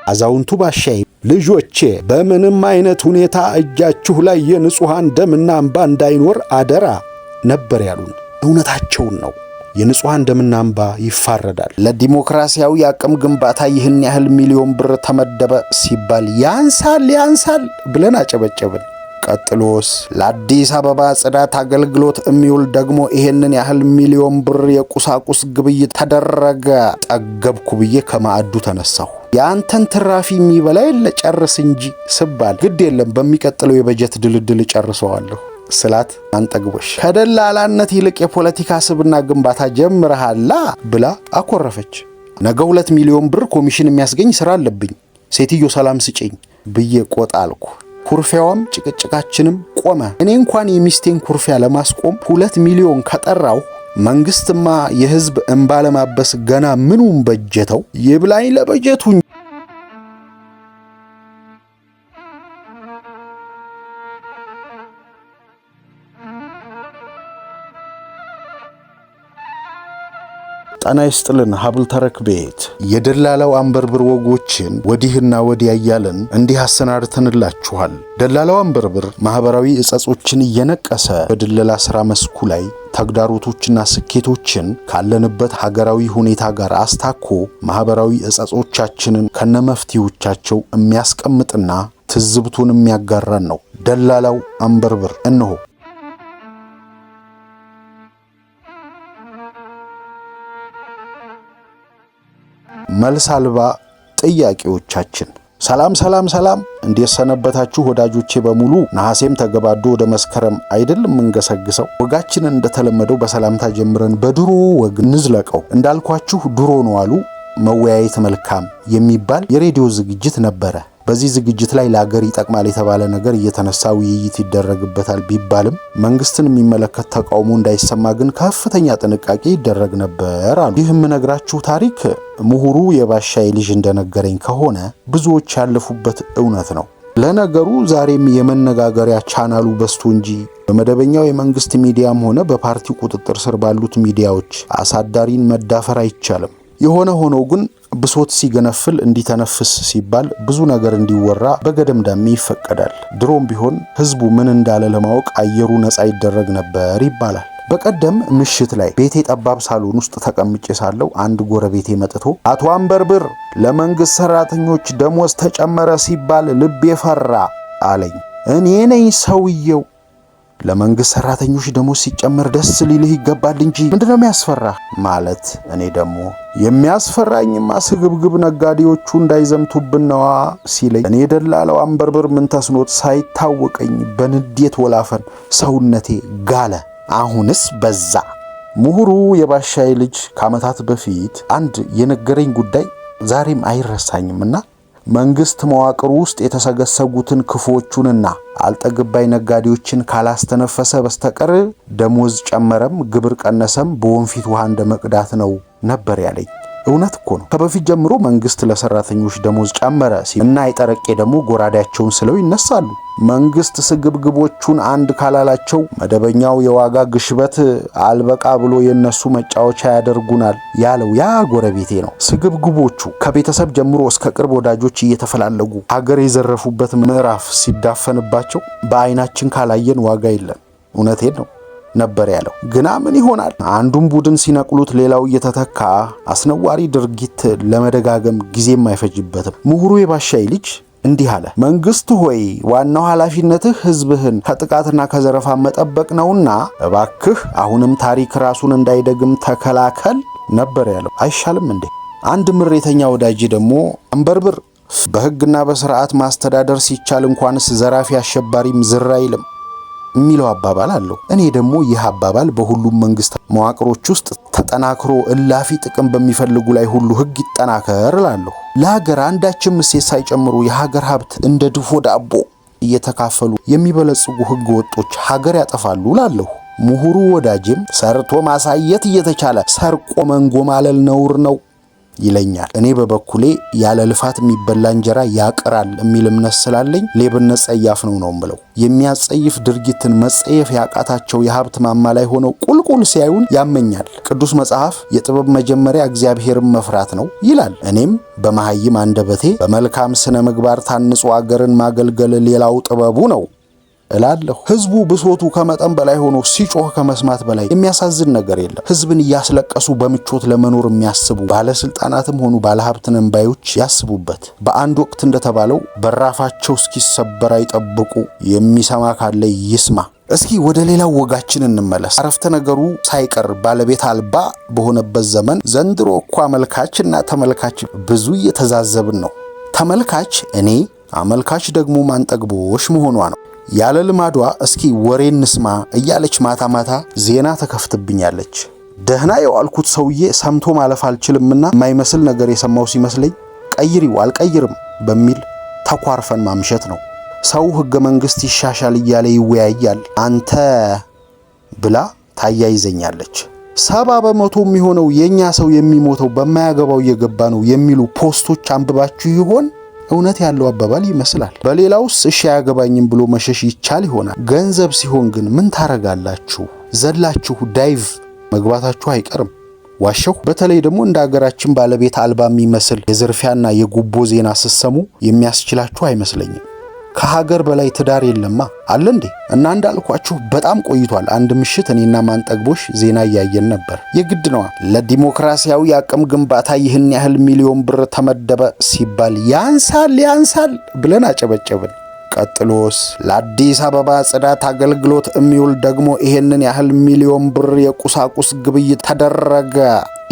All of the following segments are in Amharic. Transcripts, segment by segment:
አዛውንቱ ባሻይ ልጆቼ በምንም አይነት ሁኔታ እጃችሁ ላይ የንጹሃን ደምና እንባ እንዳይኖር አደራ ነበር ያሉን። እውነታቸውን ነው። የንጹሃን ደምና እንባ ይፋረዳል። ለዲሞክራሲያዊ አቅም ግንባታ ይህን ያህል ሚሊዮን ብር ተመደበ ሲባል ያንሳል ብለን አጨበጨብን። ቀጥሎስ ለአዲስ አበባ ጽዳት አገልግሎት የሚውል ደግሞ ይሄንን ያህል ሚሊዮን ብር የቁሳቁስ ግብይት ተደረገ። ጠገብኩ ብዬ ከማዕዱ ተነሳሁ። ያንተን ትራፊ የሚበላ የለ ጨርስ እንጂ ስባል ግድ የለም በሚቀጥለው የበጀት ድልድል ጨርሰዋለሁ ስላት አንጠግቦሽ ከደላላነት ይልቅ የፖለቲካ ስብና ግንባታ ጀምረሃላ ብላ አኮረፈች። ነገ 2 ሚሊዮን ብር ኮሚሽን የሚያስገኝ ስራ አለብኝ፣ ሴትዮ ሰላም ስጪኝ ብዬ ቆጣ አልኩ። ኩርፊያዋም ጭቅጭቃችንም ቆመ። እኔ እንኳን የሚስቴን ኩርፊያ ለማስቆም 2 ሚሊዮን ከጠራው መንግስትማ የህዝብ እንባ ለማበስ ገና ምኑን በጀተው? ይብላኝ ለበጀቱ። ጣና ይስጥልን ሀብል ተረክ ቤት የደላላው አንበርብር ወጎችን ወዲህና ወዲያ እያልን እንዲህ አሰናድተንላችኋል። ደላላው አንበርብር ማህበራዊ እጸጾችን እየነቀሰ በድለላ ሥራ መስኩ ላይ ተግዳሮቶችና ስኬቶችን ካለንበት ሀገራዊ ሁኔታ ጋር አስታኮ ማህበራዊ እጸጾቻችንን ከነመፍትሄዎቻቸው የሚያስቀምጥና ትዝብቱን የሚያጋራን ነው። ደላላው አንበርብር እነሆ። መልስ አልባ ጥያቄዎቻችን። ሰላም እንዴት ሰነበታችሁ ወዳጆቼ በሙሉ። ነሐሴም ተገባዶ ወደ መስከረም አይደለም እንገሰግሰው። ወጋችንን እንደተለመደው በሰላምታ ጀምረን በድሮ ወግ እንዝለቀው። እንዳልኳችሁ ድሮ ነው አሉ መወያየት መልካም የሚባል የሬዲዮ ዝግጅት ነበረ። በዚህ ዝግጅት ላይ ለሀገር ይጠቅማል የተባለ ነገር እየተነሳ ውይይት ይደረግበታል ቢባልም መንግስትን የሚመለከት ተቃውሞ እንዳይሰማ ግን ከፍተኛ ጥንቃቄ ይደረግ ነበር አሉ። ይህ የምነግራችሁ ታሪክ ምሁሩ የባሻይ ልጅ እንደነገረኝ ከሆነ ብዙዎች ያለፉበት እውነት ነው። ለነገሩ ዛሬም የመነጋገሪያ ቻናሉ በስቶ እንጂ በመደበኛው የመንግስት ሚዲያም ሆነ በፓርቲው ቁጥጥር ስር ባሉት ሚዲያዎች አሳዳሪን መዳፈር አይቻልም። የሆነ ሆኖ ግን ብሶት ሲገነፍል እንዲተነፍስ ሲባል ብዙ ነገር እንዲወራ በገደምዳሜ ይፈቀዳል። ድሮም ቢሆን ህዝቡ ምን እንዳለ ለማወቅ አየሩ ነፃ ይደረግ ነበር ይባላል። በቀደም ምሽት ላይ ቤቴ ጠባብ ሳሎን ውስጥ ተቀምጬ ሳለው አንድ ጎረቤቴ መጥቶ አቶ አንበርብር ለመንግስት ሰራተኞች ደሞዝ ተጨመረ ሲባል ልቤ ፈራ አለኝ። እኔ ነኝ ሰውየው። ለመንግስት ሰራተኞች ደሞዝ ሲጨመር ደስ ሊልህ ይገባል እንጂ ምንድነው የሚያስፈራ ማለት። እኔ ደግሞ የሚያስፈራኝማ ስግብግብ ነጋዴዎቹ እንዳይዘምቱብን ነዋ ሲለኝ እኔ ደላላው አንበርብር ምን ተስኖት ሳይታወቀኝ በንዴት ወላፈን ሰውነቴ ጋለ። አሁንስ በዛ። ምሁሩ የባሻይ ልጅ ከዓመታት በፊት አንድ የነገረኝ ጉዳይ ዛሬም አይረሳኝምና መንግስት መዋቅሩ ውስጥ የተሰገሰጉትን ክፉዎቹንና አልጠግባይ ነጋዴዎችን ካላስተነፈሰ በስተቀር ደሞዝ ጨመረም ግብር ቀነሰም በወንፊት ውሃ እንደመቅዳት ነው ነበር ያለኝ። እውነት እኮ ነው። ከበፊት ጀምሮ መንግስት ለሰራተኞች ደሞዝ ጨመረ እና አይጠረቄ ደግሞ ጎራዳቸውን ስለው ይነሳሉ። መንግስት ስግብግቦቹን አንድ ካላላቸው መደበኛው የዋጋ ግሽበት አልበቃ ብሎ የነሱ መጫወቻ ያደርጉናል ያለው ያ ጎረቤቴ ነው። ስግብግቦቹ ከቤተሰብ ጀምሮ እስከ ቅርብ ወዳጆች እየተፈላለጉ ሀገር የዘረፉበት ምዕራፍ ሲዳፈንባቸው በአይናችን ካላየን ዋጋ የለም። እውነቴን ነው ነበር ያለው። ግና ምን ይሆናል አንዱን ቡድን ሲነቅሉት ሌላው እየተተካ አስነዋሪ ድርጊት ለመደጋገም ጊዜም አይፈጅበትም። ምሁሩ የባሻይ ልጅ እንዲህ አለ። መንግስት ሆይ ዋናው ኃላፊነትህ ህዝብህን ከጥቃትና ከዘረፋ መጠበቅ ነውና እባክህ አሁንም ታሪክ ራሱን እንዳይደግም ተከላከል ነበር ያለው። አይሻልም እንዴ? አንድ ምሬተኛ ወዳጅ ደግሞ አንበርብር በህግና በስርዓት ማስተዳደር ሲቻል እንኳንስ ዘራፊ አሸባሪም ዝር አይልም የሚለው አባባል አለው። እኔ ደግሞ ይህ አባባል በሁሉም መንግስት መዋቅሮች ውስጥ ተጠናክሮ እላፊ ጥቅም በሚፈልጉ ላይ ሁሉ ህግ ይጠናከር እላለሁ። ለሀገር አንዳችም እሴት ሳይጨምሩ የሀገር ሀብት እንደ ድፎ ዳቦ እየተካፈሉ የሚበለጽጉ ህገ ወጦች ሀገር ያጠፋሉ እላለሁ። ምሁሩ ወዳጄም ሰርቶ ማሳየት እየተቻለ ሰርቆ መንጎማለል ነውር ነው ይለኛል። እኔ በበኩሌ ያለ ልፋት የሚበላ እንጀራ ያቀራል የሚል እምነት ስላለኝ ሌብነት ጸያፍ ነው የምለው። የሚያጸይፍ ድርጊትን መጸየፍ ያቃታቸው የሀብት ማማ ላይ ሆነው ቁልቁል ሲያዩን ያመኛል። ቅዱስ መጽሐፍ የጥበብ መጀመሪያ እግዚአብሔርን መፍራት ነው ይላል። እኔም በመሐይም አንደበቴ በመልካም ስነ ምግባር ታንጾ አገርን ማገልገል ሌላው ጥበቡ ነው እላለሁ። ህዝቡ ብሶቱ ከመጠን በላይ ሆኖ ሲጮህ ከመስማት በላይ የሚያሳዝን ነገር የለም። ህዝብን እያስለቀሱ በምቾት ለመኖር የሚያስቡ ባለስልጣናትም ሆኑ ባለሀብትን ባዮች ያስቡበት። በአንድ ወቅት እንደተባለው በራፋቸው እስኪሰበር አይጠብቁ፣ የሚሰማ ካለ ይስማ። እስኪ ወደ ሌላው ወጋችን እንመለስ። አረፍተ ነገሩ ሳይቀር ባለቤት አልባ በሆነበት ዘመን ዘንድሮ እኮ አመልካችና ተመልካች ብዙ እየተዛዘብን ነው። ተመልካች እኔ፣ አመልካች ደግሞ ማንጠግቦሽ መሆኗ ነው። ያለ ልማዷ እስኪ ወሬ እንስማ እያለች ማታ ማታ ዜና ተከፍትብኛለች። ደህና የዋልኩት ሰውዬ ሰምቶ ማለፍ አልችልምና የማይመስል ነገር የሰማው ሲመስለኝ ቀይሪው አልቀይርም በሚል ተኳርፈን ማምሸት ነው። ሰው ህገ መንግስት ይሻሻል እያለ ይወያያል፣ አንተ ብላ ታያይዘኛለች። 70% የሚሆነው የኛ ሰው የሚሞተው በማያገባው እየገባ ነው የሚሉ ፖስቶች አንብባችሁ ይሆን? እውነት ያለው አባባል ይመስላል። በሌላውስ እሺ አያገባኝም ብሎ መሸሽ ይቻል ይሆናል። ገንዘብ ሲሆን ግን ምን ታረጋላችሁ? ዘላችሁ ዳይቭ መግባታችሁ አይቀርም። ዋሸሁ። በተለይ ደግሞ እንደ ሀገራችን ባለቤት አልባ የሚመስል የዝርፊያና የጉቦ ዜና ስትሰሙ የሚያስችላችሁ አይመስለኝም። ከሀገር በላይ ትዳር የለማ አለ እንዴ? እና እንዳልኳችሁ በጣም ቆይቷል። አንድ ምሽት እኔና ማንጠግቦሽ ዜና እያየን ነበር። የግድ ነዋ። ለዲሞክራሲያዊ አቅም ግንባታ ይህን ያህል ሚሊዮን ብር ተመደበ ሲባል ያንሳል ብለን አጨበጨብን። ቀጥሎስ ለአዲስ አበባ ጽዳት አገልግሎት የሚውል ደግሞ ይሄንን ያህል ሚሊዮን ብር የቁሳቁስ ግብይት ተደረገ።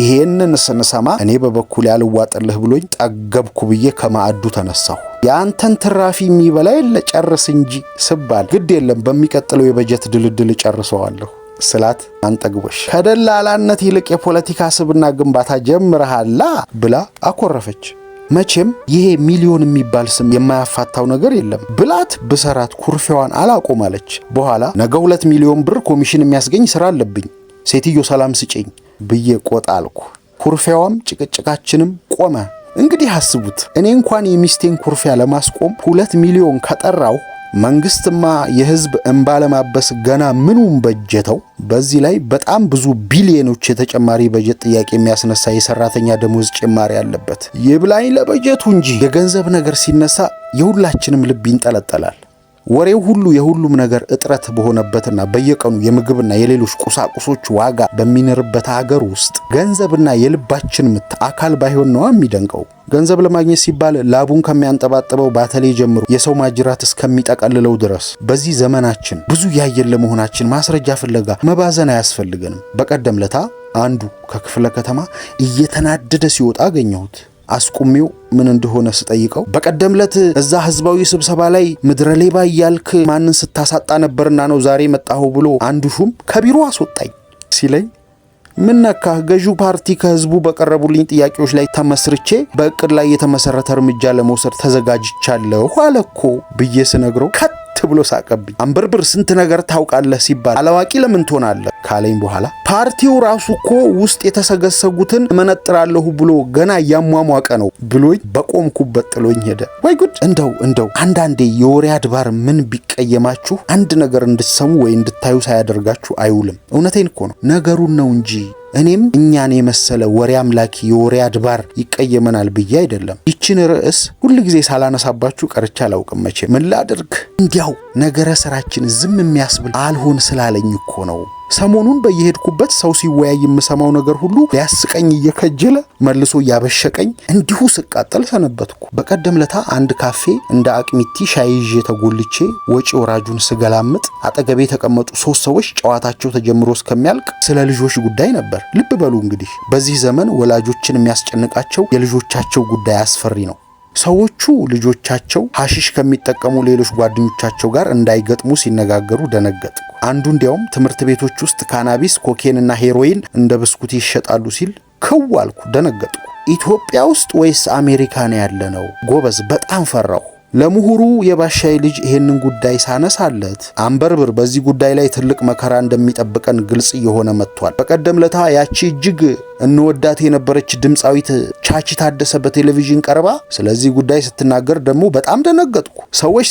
ይሄንን ስንሰማ እኔ በበኩል ያልዋጥልህ ብሎኝ ጠገብኩ ብዬ ከማዕዱ ተነሳሁ። ያንተን ትራፊ የሚበላ የለ ጨርስ እንጂ ስባል ግድ የለም በሚቀጥለው የበጀት ድልድል ጨርሰዋለሁ ስላት አንጠግቦሽ ከደላላነት ይልቅ የፖለቲካ ስብና ግንባታ ጀምረሃላ ብላ አኮረፈች። መቼም ይሄ ሚሊዮን የሚባል ስም የማያፋታው ነገር የለም ብላት ብሰራት ኩርፊያዋን አላቆማለች። በኋላ ነገ 2 ሚሊዮን ብር ኮሚሽን የሚያስገኝ ስራ አለብኝ፣ ሴትዮ ሰላም ስጪኝ ብዬ ቆጣ አልኩ። ኩርፊያዋም ጭቅጭቃችንም ቆመ። እንግዲህ አስቡት፣ እኔ እንኳን የሚስቴን ኩርፊያ ለማስቆም 2 ሚሊዮን ከጠራው መንግስትማ የህዝብ እንባ ለማበስ ገና ምኑን በጀተው። በዚህ ላይ በጣም ብዙ ቢሊዮኖች የተጨማሪ በጀት ጥያቄ የሚያስነሳ የሰራተኛ ደሞዝ ጭማሪ ያለበት። ይብላኝ ለበጀቱ እንጂ የገንዘብ ነገር ሲነሳ የሁላችንም ልብ ይንጠለጠላል። ወሬው ሁሉ የሁሉም ነገር እጥረት በሆነበትና በየቀኑ የምግብና የሌሎች ቁሳቁሶች ዋጋ በሚንርበት ሀገር ውስጥ ገንዘብና የልባችን ምት አካል ባይሆን ነው የሚደንቀው። ገንዘብ ለማግኘት ሲባል ላቡን ከሚያንጠባጥበው ባተሌ ጀምሮ የሰው ማጅራት እስከሚጠቀልለው ድረስ በዚህ ዘመናችን ብዙ ያየን ለመሆናችን ማስረጃ ፍለጋ መባዘን አያስፈልገንም። በቀደም ለታ አንዱ ከክፍለ ከተማ እየተናደደ ሲወጣ አገኘሁት። አስቁሜው ምን እንደሆነ ስጠይቀው በቀደምለት እዛ ህዝባዊ ስብሰባ ላይ ምድረ ሌባ እያልክ ማንን ስታሳጣ ነበርና ነው ዛሬ መጣሁ ብሎ አንዱ ሹም ከቢሮ አስወጣኝ ሲለኝ፣ ምን ነካህ? ገዢው ፓርቲ ከህዝቡ በቀረቡልኝ ጥያቄዎች ላይ ተመስርቼ በእቅድ ላይ የተመሰረተ እርምጃ ለመውሰድ ተዘጋጅቻለሁ አለኮ ብዬ ስነግረው ከት ብሎ ሳቀብኝ። አንበርብር ስንት ነገር ታውቃለህ ሲባል አላዋቂ ለምን ትሆናለህ ካለኝ በኋላ ፓርቲው ራሱ እኮ ውስጥ የተሰገሰጉትን መነጥራለሁ ብሎ ገና እያሟሟቀ ነው ብሎኝ በቆምኩበት ጥሎኝ ሄደ። ወይ ጉድ! እንደው አንዳንዴ የወሬ አድባር ምን ቢቀየማችሁ አንድ ነገር እንድትሰሙ ወይ እንድታዩ ሳያደርጋችሁ አይውልም። እውነቴን እኮ ነው። ነገሩን ነው እንጂ እኔም እኛን የመሰለ ወሬ አምላኪ የወሬ አድባር ይቀየመናል ብዬ አይደለም። ይችን ርዕስ ሁል ጊዜ ሳላነሳባችሁ ቀርቻ አላውቅም። መቼ ምን ላድርግ፣ እንዲያው ነገረ ስራችን ዝም የሚያስብል አልሆን ስላለኝ እኮ ነው። ሰሞኑን በየሄድኩበት ሰው ሲወያይ የምሰማው ነገር ሁሉ ሊያስቀኝ እየከጀለ መልሶ እያበሸቀኝ እንዲሁ ስቃጠል ሰነበትኩ። በቀደም ለታ አንድ ካፌ እንደ አቅሚቲ ሻይ ይዤ ተጎልቼ ወጪ ወራጁን ስገላምጥ አጠገቤ የተቀመጡ 3 ሰዎች ጨዋታቸው ተጀምሮ እስከሚያልቅ ስለ ልጆች ጉዳይ ነበር። ልብ በሉ እንግዲህ በዚህ ዘመን ወላጆችን የሚያስጨንቃቸው የልጆቻቸው ጉዳይ አስፈሪ ነው። ሰዎቹ ልጆቻቸው ሐሺሽ ከሚጠቀሙ ሌሎች ጓደኞቻቸው ጋር እንዳይገጥሙ ሲነጋገሩ ደነገጥኩ። አንዱ እንዲያውም ትምህርት ቤቶች ውስጥ ካናቢስ፣ ኮኬንና ሄሮይን እንደ ብስኩት ይሸጣሉ ሲል ከዋልኩ፣ ደነገጥኩ። ኢትዮጵያ ውስጥ ወይስ አሜሪካ ነው ያለነው? ጎበዝ፣ በጣም ፈራሁ። ለምሁሩ የባሻይ ልጅ ይሄንን ጉዳይ ሳነሳለት አንበርብር በዚህ ጉዳይ ላይ ትልቅ መከራ እንደሚጠብቀን ግልጽ እየሆነ መጥቷል። በቀደም ለታ ያቺ እጅግ እንወዳት የነበረች ድምጻዊት ቻቺ ታደሰ በቴሌቪዥን ቀርባ ስለዚህ ጉዳይ ስትናገር ደግሞ በጣም ደነገጥኩ። ሰዎች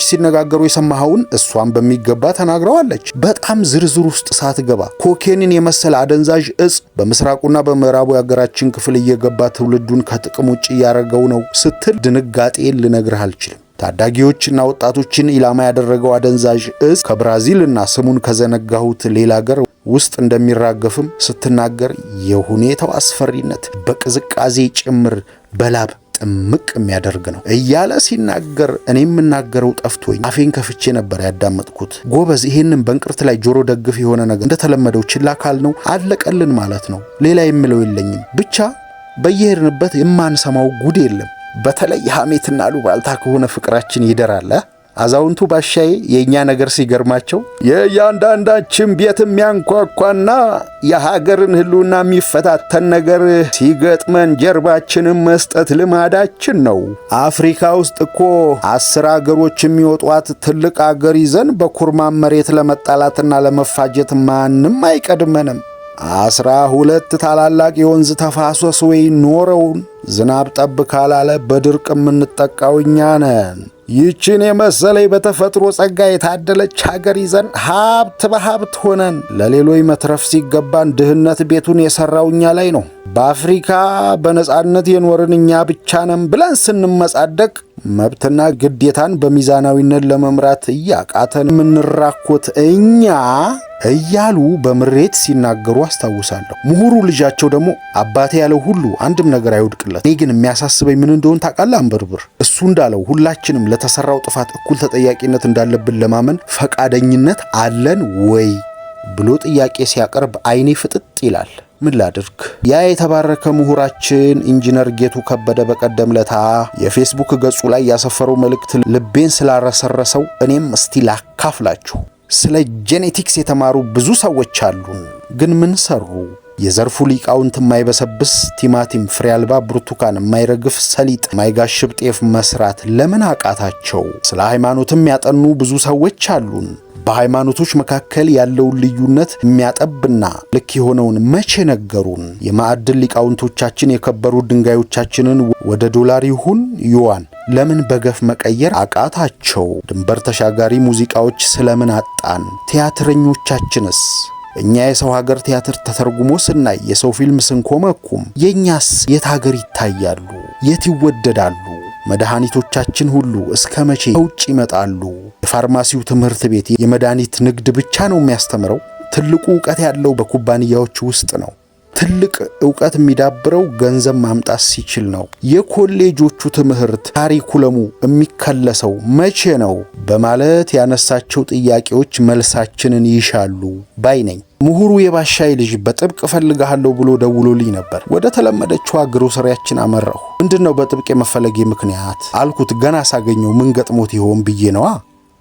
ሲነጋገሩ የሰማኸውን እሷን በሚገባ ተናግረዋለች። በጣም ዝርዝር ውስጥ ሳትገባ ኮኬንን የመሰለ አደንዛዥ እጽ በምስራቁና በምዕራቡ የሀገራችን ክፍል እየገባ ትውልዱን ከጥቅም ውጭ እያደረገው ነው ስትል ድንጋጤን ልነግርህ አልችልም። ታዳጊዎችና ወጣቶችን ኢላማ ያደረገው አደንዛዥ እጽ ከብራዚልና ስሙን ከዘነጋሁት ሌላ ሀገር ውስጥ እንደሚራገፍም ስትናገር የሁኔታው አስፈሪነት በቅዝቃዜ ጭምር በላብ ጥምቅ የሚያደርግ ነው እያለ ሲናገር እኔ የምናገረው ጠፍቶኝ አፌን ከፍቼ ነበር ያዳመጥኩት። ጎበዝ፣ ይሄንን በእንቅርት ላይ ጆሮ ደግፍ የሆነ ነገር እንደተለመደው ችላ ካል ነው አለቀልን ማለት ነው። ሌላ የምለው የለኝም። ብቻ በየሄድንበት የማንሰማው ጉድ የለም። በተለይ ሐሜትና አሉባልታ ከሆነ ፍቅራችን ይደራል። አዛውንቱ ባሻዬ የኛ ነገር ሲገርማቸው የእያንዳንዳችን ቤት የሚያንኳኳና የሀገርን ህልውና የሚፈታተን ነገር ሲገጥመን ጀርባችንን መስጠት ልማዳችን ነው። አፍሪካ ውስጥ እኮ 10 አገሮች የሚወጧት ትልቅ አገር ይዘን በኩርማን መሬት ለመጣላትና ለመፋጀት ማንም አይቀድመንም። 12 ታላላቅ የወንዝ ተፋሰስ ወይ ኖረውን ዝናብ ጠብ ካላለ በድርቅ የምንጠቃው እኛ ነን። ይችን የመሰለኝ በተፈጥሮ ጸጋ የታደለች ሀገር ይዘን ሀብት በሀብት ሆነን ለሌሎች መትረፍ ሲገባን ድህነት ቤቱን የሠራው እኛ ላይ ነው። በአፍሪካ በነጻነት የኖርን እኛ ብቻ ነን ብለን ስንመጻደቅ መብትና ግዴታን በሚዛናዊነት ለመምራት እያቃተን የምንራኮት እኛ እያሉ በምሬት ሲናገሩ አስታውሳለሁ። ምሁሩ ልጃቸው ደግሞ አባቴ ያለው ሁሉ አንድም ነገር አይወድቅለት፣ እኔ ግን የሚያሳስበኝ ምን እንደሆነ ታውቃለህ አንበርብር? እሱ እንዳለው ሁላችንም ለተሰራው ጥፋት እኩል ተጠያቂነት እንዳለብን ለማመን ፈቃደኝነት አለን ወይ ብሎ ጥያቄ ሲያቀርብ አይኔ ፍጥጥ ይላል። ምን ላድርግ? ያ የተባረከ ምሁራችን ኢንጂነር ጌቱ ከበደ በቀደም ለታ የፌስቡክ ገጹ ላይ ያሰፈረው መልእክት ልቤን ስላረሰረሰው እኔም እስቲ ላካፍላችሁ። ስለ ጄኔቲክስ የተማሩ ብዙ ሰዎች አሉን፣ ግን ምን ሰሩ? የዘርፉ ሊቃውንት የማይበሰብስ ቲማቲም፣ ፍሬ አልባ ብርቱካን፣ የማይረግፍ ሰሊጥ፣ የማይጋሽብ ጤፍ መስራት ለምን አቃታቸው? ስለ ሃይማኖትም ያጠኑ ብዙ ሰዎች አሉን። በሃይማኖቶች መካከል ያለውን ልዩነት የሚያጠብና ልክ የሆነውን መቼ ነገሩን? የማዕድን ሊቃውንቶቻችን የከበሩ ድንጋዮቻችንን ወደ ዶላር ይሁን ዩዋን ለምን በገፍ መቀየር አቃታቸው? ድንበር ተሻጋሪ ሙዚቃዎች ስለምን አጣን? ቲያትረኞቻችንስ? እኛ የሰው ሀገር ቲያትር ተተርጉሞ ስናይ፣ የሰው ፊልም ስንኮመኩም፣ የእኛስ የት ሀገር ይታያሉ? የት ይወደዳሉ? መድኃኒቶቻችን ሁሉ እስከ መቼ ከውጭ ይመጣሉ? የፋርማሲው ትምህርት ቤት የመድኃኒት ንግድ ብቻ ነው የሚያስተምረው? ትልቁ ዕውቀት ያለው በኩባንያዎች ውስጥ ነው። ትልቅ ዕውቀት የሚዳብረው ገንዘብ ማምጣት ሲችል ነው። የኮሌጆቹ ትምህርት ካሪኩለሙ የሚከለሰው መቼ ነው? በማለት ያነሳቸው ጥያቄዎች መልሳችንን ይሻሉ ባይ ነኝ። ምሁሩ የባሻይ ልጅ በጥብቅ እፈልግሃለሁ ብሎ ደውሎልኝ ነበር። ወደ ተለመደችው ግሮሰሪያችን አመራሁ። ምንድነው በጥብቅ የመፈለጌ ምክንያት አልኩት። ገና ሳገኘው ምን ገጥሞት ይሆን ብዬ ነዋ።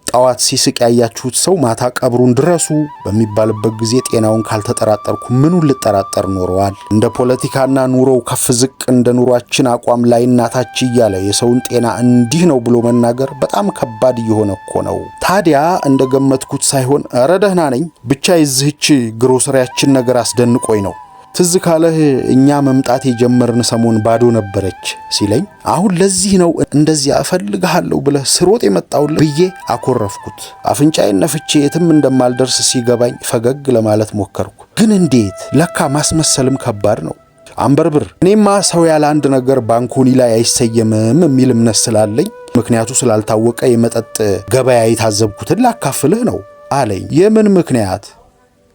ጠዋት ሲስቅ ያያችሁት ሰው ማታ ቀብሩን ድረሱ በሚባልበት ጊዜ ጤናውን ካልተጠራጠርኩ ምኑን ልጠራጠር ኖረዋል? እንደ ፖለቲካና ኑሮው ከፍ ዝቅ እንደ ኑሯችን አቋም ላይ እናታች እያለ የሰውን ጤና እንዲህ ነው ብሎ መናገር በጣም ከባድ እየሆነ እኮ ነው። ታዲያ እንደገመትኩት ሳይሆን ኧረ ደህና ነኝ፣ ብቻ የዚህች ግሮሰሪያችን ነገር አስደንቆኝ ነው። ትዝ ካለህ እኛ መምጣት የጀመርን ሰሞን ባዶ ነበረች ሲለኝ፣ አሁን ለዚህ ነው እንደዚያ እፈልግሃለሁ ብለህ ስሮጥ የመጣውልህ ብዬ አኮረፍኩት። አፍንጫዬን ነፍቼ የትም እንደማልደርስ ሲገባኝ ፈገግ ለማለት ሞከርኩ። ግን እንዴት! ለካ ማስመሰልም ከባድ ነው። አንበርብር፣ እኔማ ሰው ያለ አንድ ነገር ባንኮኒ ላይ አይሰየምም የሚል እምነት ስላለኝ ምክንያቱ ስላልታወቀ የመጠጥ ገበያ የታዘብኩትን ላካፍልህ ነው አለኝ። የምን ምክንያት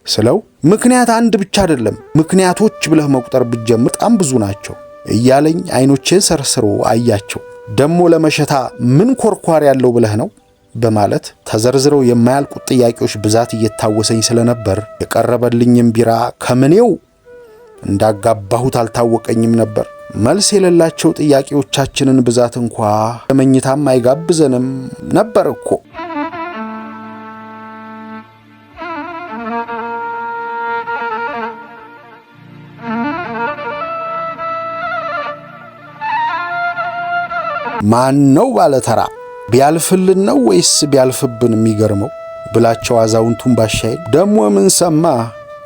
ስለው፣ ምክንያት አንድ ብቻ አይደለም፣ ምክንያቶች ብለህ መቁጠር ብትጀምር በጣም ብዙ ናቸው እያለኝ አይኖቼን ሰርስሮ አያቸው። ደሞ ለመሸታ ምን ኮርኳር ያለው ብለህ ነው በማለት ተዘርዝረው የማያልቁት ጥያቄዎች ብዛት እየታወሰኝ ስለነበር የቀረበልኝም ቢራ ከምኔው እንዳጋባሁት አልታወቀኝም ነበር። መልስ የሌላቸው ጥያቄዎቻችንን ብዛት እንኳ ለመኝታም አይጋብዘንም ነበር እኮ። ማን ነው ባለተራ? ቢያልፍልን ነው ወይስ ቢያልፍብን የሚገርመው ብላቸው አዛውንቱን ባሻይ ደሞ ምን ሰማ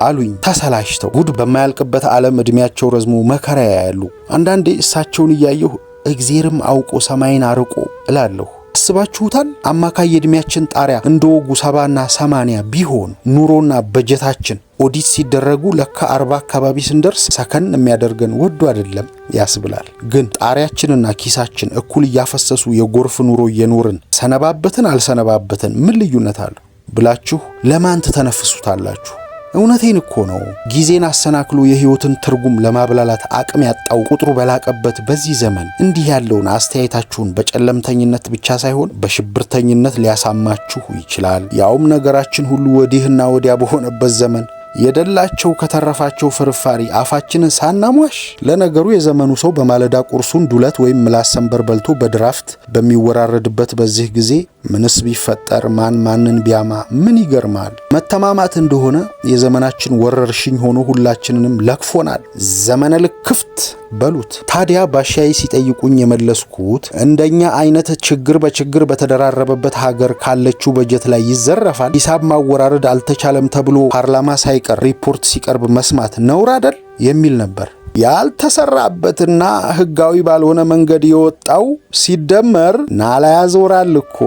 አሉኝ ተሰላሽተው። ጉድ በማያልቅበት ዓለም እድሜያቸው ረዝሞ መከራ ያያሉ። አንዳንዴ እሳቸውን እያየሁ እግዚአብሔርም አውቆ ሰማይን አርቆ እላለሁ። አስባችሁታል? አማካይ የእድሜያችን ጣሪያ እንደ ወጉ 70ና 80 ቢሆን ኑሮና በጀታችን ኦዲት ሲደረጉ ለካ 40 አካባቢ ስንደርስ ሰከን የሚያደርገን ወዶ አይደለም ያስብላል። ግን ጣሪያችንና ኪሳችን እኩል እያፈሰሱ የጎርፍ ኑሮ እየኖርን ሰነባበትን አልሰነባበትን ምን ልዩነት አለው ብላችሁ ለማን ትተነፍሱታላችሁ? እውነቴን እኮ ነው። ጊዜን አሰናክሎ የህይወትን ትርጉም ለማብላላት አቅም ያጣው ቁጥሩ በላቀበት በዚህ ዘመን እንዲህ ያለውን አስተያየታችሁን በጨለምተኝነት ብቻ ሳይሆን በሽብርተኝነት ሊያሳማችሁ ይችላል። ያውም ነገራችን ሁሉ ወዲህና ወዲያ በሆነበት ዘመን የደላቸው ከተረፋቸው ፍርፋሪ አፋችንን ሳናሟሽ። ለነገሩ የዘመኑ ሰው በማለዳ ቁርሱን ዱለት ወይም ምላስ ሰንበር በልቶ በድራፍት በሚወራረድበት በዚህ ጊዜ ምንስ ቢፈጠር ማንን ቢያማ ምን ይገርማል? መተማማት እንደሆነ የዘመናችን ወረርሽኝ ሆኖ ሁላችንንም ለክፎናል። ዘመነ ልክፍት በሉት። ታዲያ ባሻይ ሲጠይቁኝ የመለስኩት እንደኛ አይነት ችግር በችግር በተደራረበበት ሀገር ካለችው በጀት ላይ ይዘረፋል፣ ሂሳብ ማወራረድ አልተቻለም ተብሎ ፓርላማ ሳይቀር ሪፖርት ሲቀርብ መስማት ነውር አይደል የሚል ነበር። ያልተሰራበትና ህጋዊ ባልሆነ መንገድ የወጣው ሲደመር ናላ ያዞራል እኮ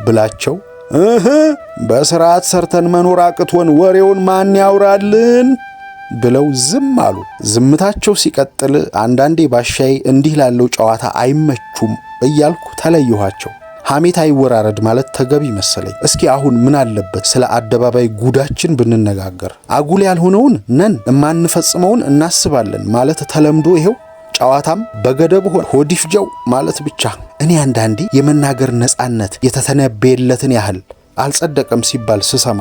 ብላቸው በስርዓት ሰርተን መኖር አቅቶን ወሬውን ማን ያውራልን ብለው ዝም አሉ። ዝምታቸው ሲቀጥል አንዳንዴ ባሻይ እንዲህ ላለው ጨዋታ አይመቹም እያልኩ ተለየኋቸው። ሐሜት አይወራረድ ማለት ተገቢ መሰለኝ። እስኪ አሁን ምን አለበት ስለ አደባባይ ጉዳችን ብንነጋገር? አጉል ያልሆነውን ነን የማንፈጽመውን እናስባለን ማለት ተለምዶ ይሄው ጨዋታም በገደብ ሆዲፍጀው ማለት ብቻ። እኔ አንዳንዴ የመናገር ነጻነት የተተነበየለትን ያህል አልጸደቀም ሲባል ስሰማ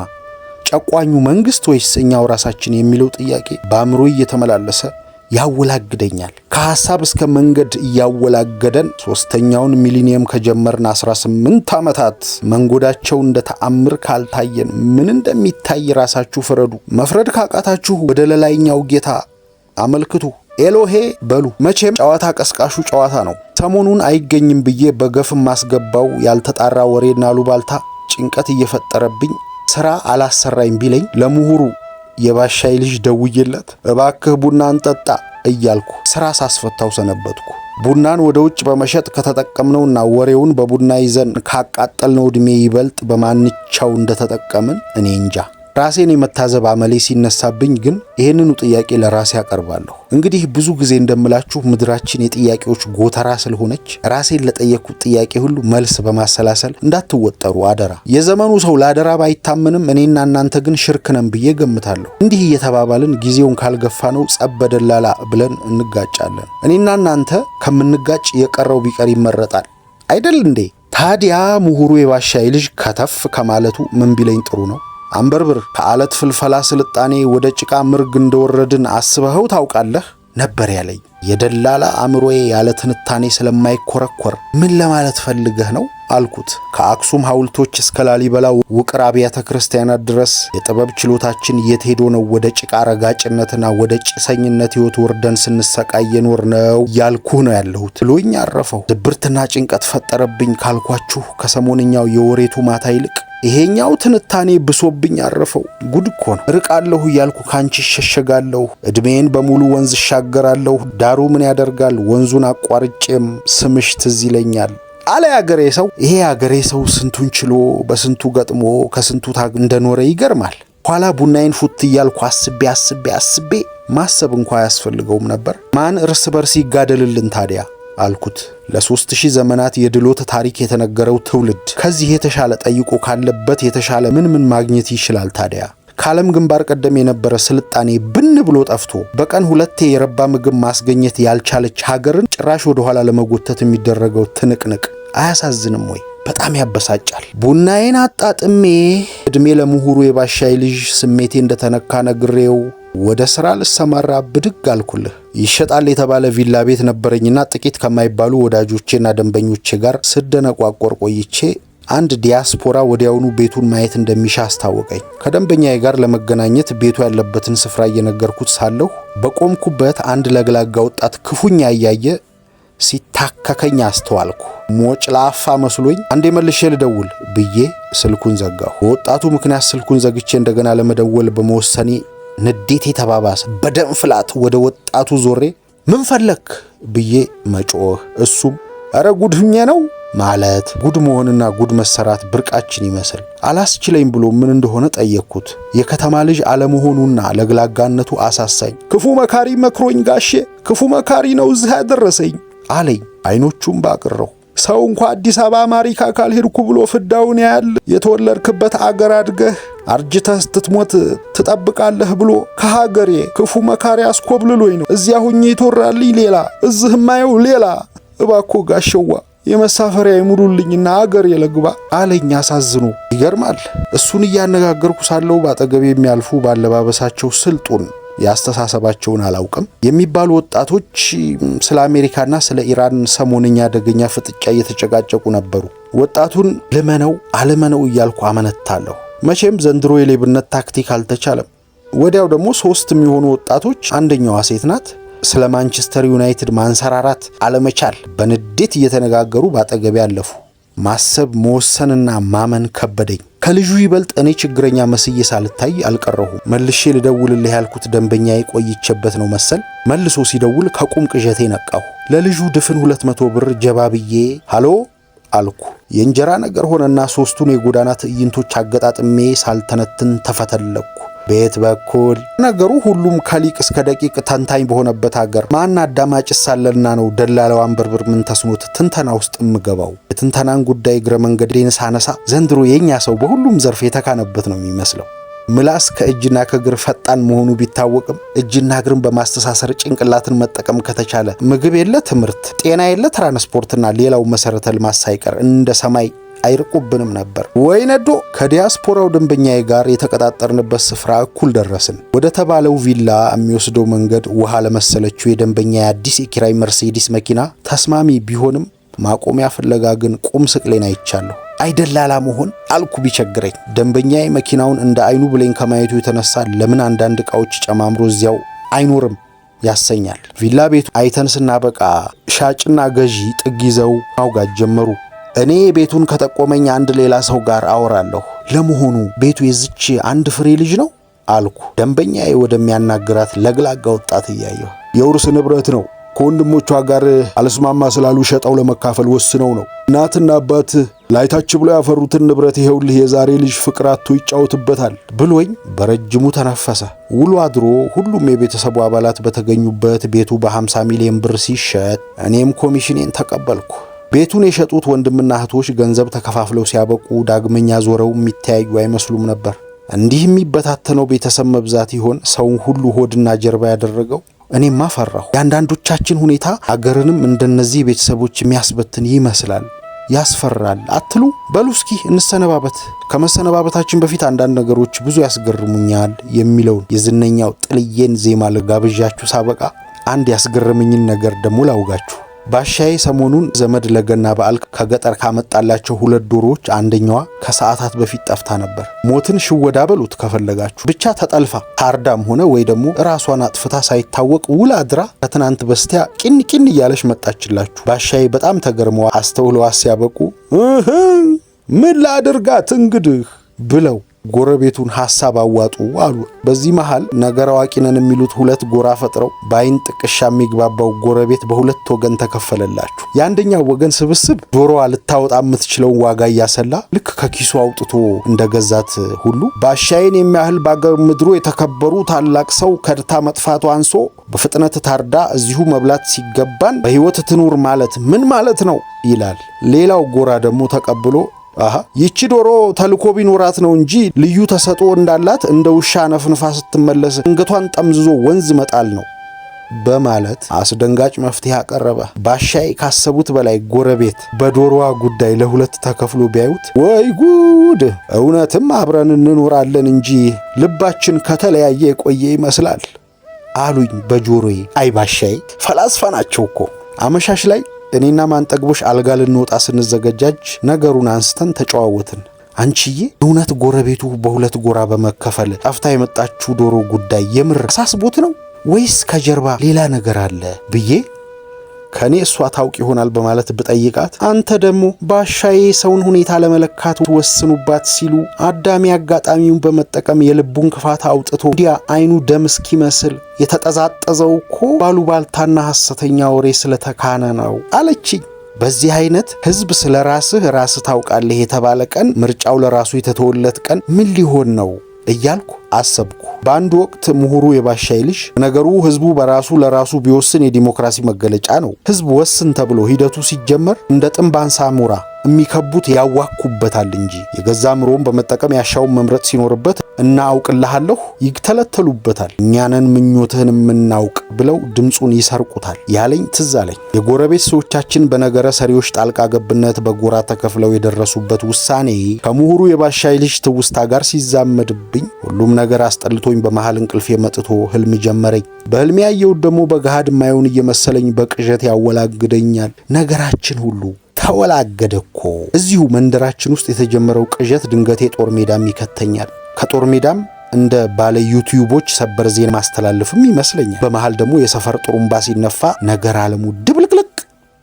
ጨቋኙ መንግስት ወይስ እኛው ራሳችን የሚለው ጥያቄ በአእምሮ እየተመላለሰ ያወላግደኛል። ከሐሳብ እስከ መንገድ እያወላገደን ሶስተኛውን ሚሊኒየም ከጀመርን 18 ዓመታት መንጎዳቸው እንደ ተአምር ካልታየን ምን እንደሚታይ ራሳችሁ ፍረዱ። መፍረድ ካቃታችሁ ወደ ለላይኛው ጌታ አመልክቱ፣ ኤሎሄ በሉ። መቼም ጨዋታ ቀስቃሹ ጨዋታ ነው። ሰሞኑን አይገኝም ብዬ በገፍ ማስገባው ያልተጣራ ወሬና ሉባልታ ጭንቀት እየፈጠረብኝ ስራ አላሰራኝ ቢለኝ ለምሁሩ የባሻይ ልጅ ደውዬለት እባክህ ቡና እንጠጣ እያልኩ ስራ ሳስፈታው ሰነበትኩ። ቡናን ወደ ውጭ በመሸጥ ከተጠቀምነውና ወሬውን በቡና ይዘን ካቃጠልነው ዕድሜ ይበልጥ በማንቻው እንደተጠቀምን እኔ እንጃ። ራሴን የመታዘብ አመሌ ሲነሳብኝ ግን ይሄንኑ ጥያቄ ለራሴ አቀርባለሁ። እንግዲህ ብዙ ጊዜ እንደምላችሁ ምድራችን የጥያቄዎች ጎተራ ስለሆነች ራሴን ለጠየቅኩት ጥያቄ ሁሉ መልስ በማሰላሰል እንዳትወጠሩ አደራ። የዘመኑ ሰው ለአደራ ባይታመንም እኔና እናንተ ግን ሽርክ ነን ብዬ ገምታለሁ። እንዲህ እየተባባልን ጊዜውን ካልገፋ ነው ጸብ በደላላ ብለን እንጋጫለን። እኔና እናንተ ከምንጋጭ የቀረው ቢቀር ይመረጣል አይደል እንዴ? ታዲያ ምሁሩ የባሻይ ልጅ ከተፍ ከማለቱ ምን ቢለኝ ጥሩ ነው? አንበርብር ከአለት ፍልፈላ ስልጣኔ ወደ ጭቃ ምርግ እንደወረድን አስበኸው ታውቃለህ ነበር ያለኝ። የደላላ አእምሮዬ ያለ ትንታኔ ስለማይኮረኮር ምን ለማለት ፈልገህ ነው አልኩት። ከአክሱም ሐውልቶች እስከ ላሊበላ ውቅር አብያተ ክርስቲያናት ድረስ የጥበብ ችሎታችን የት ሄዶ ነው ወደ ጭቃ ረጋጭነትና ወደ ጭሰኝነት ሕይወት ወርደን ስንሰቃይ የኖር ነው ያልኩህ ነው ያለሁት ብሎኝ አረፈው። ድብርትና ጭንቀት ፈጠረብኝ ካልኳችሁ ከሰሞንኛው የወሬቱ ማታ ይልቅ ይሄኛው ትንታኔ ብሶብኝ አረፈው። ጉድ እኮ ነው። ርቃለሁ እያልኩ ካንቺ ሸሸጋለሁ፣ እድሜን በሙሉ ወንዝ ሻገራለሁ። ዳሩ ምን ያደርጋል ወንዙን አቋርጬም ስምሽ ትዝ ይለኛል አለ ያገሬ ሰው። ይሄ ያገሬ ሰው ስንቱን ችሎ በስንቱ ገጥሞ ከስንቱ ታግ እንደኖረ ይገርማል። ኋላ ቡናዬን ፉት እያልኩ አስቤ ማሰብ እንኳ አያስፈልገውም ነበር። ማን እርስ በርስ ይጋደልልን ታዲያ አልኩት። ለ3000 ዘመናት የድሎት ታሪክ የተነገረው ትውልድ ከዚህ የተሻለ ጠይቆ ካለበት የተሻለ ምን ማግኘት ይችላል ታዲያ? ከዓለም ግንባር ቀደም የነበረ ስልጣኔ ብን ብሎ ጠፍቶ በቀን 2 የረባ ምግብ ማስገኘት ያልቻለች ሀገርን ጭራሽ ወደ ኋላ ለመጎተት የሚደረገው ትንቅንቅ አያሳዝንም ወይ? በጣም ያበሳጫል። ቡናዬን አጣጥሜ እድሜ ለምሁሩ የባሻይ ልጅ ስሜቴ እንደተነካ ነግሬው ወደ ስራ ልሰማራ ብድግ አልኩልህ። ይሸጣል የተባለ ቪላ ቤት ነበረኝና ጥቂት ከማይባሉ ወዳጆቼና ደንበኞቼ ጋር ስደነቋቆር ቆይቼ አንድ ዲያስፖራ ወዲያውኑ ቤቱን ማየት እንደሚሻ አስታወቀኝ። ከደንበኛዬ ጋር ለመገናኘት ቤቱ ያለበትን ስፍራ እየነገርኩት ሳለሁ በቆምኩበት አንድ ለግላጋ ወጣት ክፉኛ እያየ ሲታከከኝ አስተዋልኩ። ሞጭ ላፋ መስሎኝ አንዴ መልሼ ልደውል ብዬ ስልኩን ዘጋሁ። በወጣቱ ምክንያት ስልኩን ዘግቼ እንደገና ለመደወል በመወሰኔ ንዴቴ ተባባሰ። በደም ፍላት ወደ ወጣቱ ዞሬ ምን ፈለክ ብዬ መጮህ፣ እሱም ኧረ ጉድ ሁኜ ነው ማለት። ጉድ መሆንና ጉድ መሰራት ብርቃችን ይመስል አላስችለኝ ብሎ ምን እንደሆነ ጠየቅኩት። የከተማ ልጅ አለመሆኑና ለግላጋነቱ አሳሳኝ። ክፉ መካሪ መክሮኝ ጋሼ፣ ክፉ መካሪ ነው እዚህ ያደረሰኝ አለኝ። አይኖቹም ባቅረው ሰው እንኳ አዲስ አበባ አሜሪካ ካልሄድኩ ብሎ ፍዳውን ያያል። የተወለድክበት አገር አድገህ አርጅተህ ስትሞት ትጠብቃለህ ብሎ ከሀገሬ ክፉ መካሪ አስኮብልሎኝ ነው እዚያ ሁኜ ይቶራልኝ ሌላ እዚህ ማየው ሌላ። እባኮ ጋሸዋ የመሳፈሪያ ይሙሉልኝና አገሬ ለግባ አለኝ አሳዝኖ። ይገርማል። እሱን እያነጋገርኩ ሳለው ባጠገቤ የሚያልፉ ባለባበሳቸው ስልጡን ያስተሳሰባቸውን አላውቅም የሚባሉ ወጣቶች ስለ አሜሪካና ስለ ኢራን ሰሞነኛ አደገኛ ፍጥጫ እየተጨቃጨቁ ነበሩ። ወጣቱን ልመነው አለመነው እያልኩ አመነታለሁ። መቼም ዘንድሮ የሌብነት ታክቲክ አልተቻለም። ወዲያው ደግሞ 3 የሚሆኑ ወጣቶች፣ አንደኛዋ ሴት ናት፣ ስለ ማንቸስተር ዩናይትድ ማንሰራራት አለመቻል በንዴት እየተነጋገሩ ባጠገቤ አለፉ። ማሰብ መወሰንና ማመን ከበደኝ። ከልጁ ይበልጥ እኔ ችግረኛ መስዬ ሳልታይ አልቀረሁም። መልሼ ልደውልልህ ያልኩት ደንበኛ የቆይቼበት ነው መሰል። መልሶ ሲደውል ከቁም ቅዠቴ ነቃሁ። ለልጁ ድፍን 200 ብር ጀባብዬ ሃሎ አልኩ። የእንጀራ ነገር ሆነና 3ቱን የጎዳና ትዕይንቶች አገጣጥሜ ሳልተነትን ተፈተለኩ። ቤት በኩል ነገሩ ሁሉም ከሊቅ እስከ ደቂቅ ተንታኝ በሆነበት ሀገር ማን አዳማጭ ሳለና ነው ደላላው አንበርብር ምን ተስኖት ትንተና ውስጥ እምገባው? የትንተናን ጉዳይ እግረ መንገዴን ሳነሳ ዘንድሮ የኛ ሰው በሁሉም ዘርፍ የተካነበት ነው የሚመስለው። ምላስ ከእጅና ከእግር ፈጣን መሆኑ ቢታወቅም እጅና እግርን በማስተሳሰር ጭንቅላትን መጠቀም ከተቻለ ምግብ የለ ትምህርት፣ ጤና የለ ትራንስፖርትና ሌላው መሰረተ ልማት ሳይቀር እንደ ሰማይ አይርቁብንም ነበር ወይ ነዶ። ከዲያስፖራው ደንበኛዬ ጋር የተቀጣጠርንበት ስፍራ እኩል ደረስን። ወደ ተባለው ቪላ የሚወስደው መንገድ ውሃ ለመሰለችው የደንበኛ አዲስ የኪራይ መርሴዲስ መኪና ተስማሚ ቢሆንም ማቆሚያ ፍለጋ ግን ቁም ስቅሌን አይቻለሁ። አይደላላ መሆን አልኩ ቢቸግረኝ። ደንበኛዬ መኪናውን እንደ አይኑ ብሌን ከማየቱ የተነሳ ለምን አንዳንድ ዕቃዎች ጨማምሮ እዚያው አይኖርም ያሰኛል። ቪላ ቤቱ አይተን ስናበቃ ሻጭና ገዢ ጥግ ይዘው ማውጋት ጀመሩ። እኔ ቤቱን ከጠቆመኝ አንድ ሌላ ሰው ጋር አወራለሁ። ለመሆኑ ቤቱ የዝች አንድ ፍሬ ልጅ ነው አልኩ ደንበኛዬ ወደሚያናግራት ለግላጋ ወጣት እያየሁ። የውርስ ንብረት ነው፣ ከወንድሞቿ ጋር አልስማማ ስላሉ ሸጠው ለመካፈል ወስነው ነው። እናትና አባት ላይታች ብሎ ያፈሩትን ንብረት ይሄውልህ የዛሬ ልጅ ፍቅር አጥቶ ይጫወትበታል ብሎኝ በረጅሙ ተነፈሰ። ውሎ አድሮ ሁሉም የቤተሰቡ አባላት በተገኙበት ቤቱ በ50 ሚሊዮን ብር ሲሸጥ እኔም ኮሚሽኔን ተቀበልኩ። ቤቱን የሸጡት ወንድምና እህቶች ገንዘብ ተከፋፍለው ሲያበቁ ዳግመኛ ዞረው የሚተያዩ አይመስሉም ነበር። እንዲህ የሚበታተነው ቤተሰብ መብዛት ይሆን ሰውን ሁሉ ሆድና ጀርባ ያደረገው? እኔማ ፈራሁ። የአንዳንዶቻችን ሁኔታ አገርንም እንደነዚህ ቤተሰቦች የሚያስበትን ይመስላል። ያስፈራል አትሉ? በሉ እስኪ እንሰነባበት። ከመሰነባበታችን በፊት አንዳንድ ነገሮች ብዙ ያስገርሙኛል የሚለውን የዝነኛው ጥልዬን ዜማ ልጋብዣችሁ ሳበቃ አንድ ያስገረመኝን ነገር ደግሞ ላውጋችሁ። ባሻዬ ሰሞኑን ዘመድ ለገና በዓል ከገጠር ካመጣላቸው 2 ዶሮዎች አንደኛዋ ከሰዓታት በፊት ጠፍታ ነበር። ሞትን ሽወዳ በሉት ከፈለጋችሁ። ብቻ ተጠልፋ ታርዳም ሆነ ወይ ደግሞ ራሷን አጥፍታ ሳይታወቅ ውላ አድራ ከትናንት በስቲያ ቂን እያለች መጣችላችሁ። ባሻዬ በጣም ተገርመው አስተውለዋ ሲያበቁ ምን ላድርጋት እንግዲህ ብለው ጎረቤቱን ሐሳብ አዋጡ አሉ። በዚህ መሃል ነገር አዋቂ ነን የሚሉት 2 ጎራ ፈጥረው በአይን ጥቅሻ የሚግባባው ጎረቤት በ2 ወገን ተከፈለላችሁ። የአንደኛው ወገን ስብስብ ዶሮዋ ልታወጣ የምትችለውን ዋጋ እያሰላ ልክ ከኪሱ አውጥቶ እንደገዛት ሁሉ ባሻዬን የሚያህል ባገር ምድሩ የተከበሩ ታላቅ ሰው ከድታ መጥፋቱ አንሶ በፍጥነት ታርዳ እዚሁ መብላት ሲገባን በሕይወት ትኑር ማለት ምን ማለት ነው ይላል። ሌላው ጎራ ደግሞ ተቀብሎ ይቺ ዶሮ ተልኮ ቢኖራት ነው እንጂ ልዩ ተሰጥኦ እንዳላት እንደ ውሻ ነፍንፋ ስትመለስ አንገቷን ጠምዝዞ ወንዝ መጣል ነው በማለት አስደንጋጭ መፍትሄ አቀረበ። ባሻዬ ካሰቡት በላይ ጎረቤት በዶሮዋ ጉዳይ ለ2 ተከፍሎ ቢያዩት ወይ ጉድ! እውነትም አብረን እንኖራለን እንጂ ልባችን ከተለያየ የቆየ ይመስላል አሉኝ በጆሮዬ። አይ ባሻዬ ፈላስፋ ናቸው እኮ። አመሻሽ ላይ እኔና ማንጠግቦሽ አልጋ ልንወጣ ስንዘገጃጅ ነገሩን አንስተን ተጨዋወትን። አንቺዬ እውነት ጎረቤቱ በ2 ጎራ በመከፈል ጠፍታ የመጣችው ዶሮ ጉዳይ የምር ሳስቦት ነው ወይስ ከጀርባ ሌላ ነገር አለ ብዬ ከኔ እሷ ታውቅ ይሆናል በማለት ብጠይቃት አንተ ደግሞ ባሻዬ ሰውን ሁኔታ ለመለካት ወስኑባት ሲሉ አዳሚ አጋጣሚውን በመጠቀም የልቡን ክፋት አውጥቶ እንዲያ አይኑ ደም እስኪመስል የተጠዛጠዘው እኮ ባሉባልታና ሐሰተኛ ወሬ ስለተካነ ነው አለችኝ። በዚህ አይነት ህዝብ ስለ ራስህ ታውቃለህ የተባለ ቀን ምርጫው ለራሱ የተተወለት ቀን ምን ሊሆን ነው እያልኩ አሰብኩ። በአንድ ወቅት ምሁሩ የባሻይ ልጅ ነገሩ ህዝቡ በራሱ ለራሱ ቢወስን የዲሞክራሲ መገለጫ ነው። ህዝብ ወስን ተብሎ ሂደቱ ሲጀመር እንደ ጥንባን ሳሙራ የሚከቡት ያዋኩበታል እንጂ የገዛ ምሮን በመጠቀም ያሻውን መምረጥ ሲኖርበት እና አውቅልሃለሁ ይግተለተሉበታል። እኛንን ምኞትህን የምናውቅ ብለው ድምፁን ይሰርቁታል ያለኝ ትዝ አለኝ። የጎረቤት ሰዎቻችን በነገረ ሰሪዎች ጣልቃ ገብነት በጎራ ተከፍለው የደረሱበት ውሳኔ ከምሁሩ የባሻይ ልጅ ትውስታ ጋር ሲዛመድብኝ ሁሉም ነገር አስጠልቶኝ በመሃል እንቅልፌ መጥቶ ህልም ጀመረኝ። በህልሜ ያየሁት ደግሞ በገሃድ ማየውን እየመሰለኝ በቅዠት ያወላግደኛል። ነገራችን ሁሉ ተወላገደ እኮ። እዚሁ መንደራችን ውስጥ የተጀመረው ቅዠት ድንገቴ ጦር ሜዳም ይከተኛል። ከጦር ሜዳም እንደ ባለ ዩቲዩቦች ሰበር ዜና ማስተላለፍም ይመስለኛል። በመሃል ደግሞ የሰፈር ጥሩምባ ሲነፋ ነገር ዓለሙ ድብልቅልቅ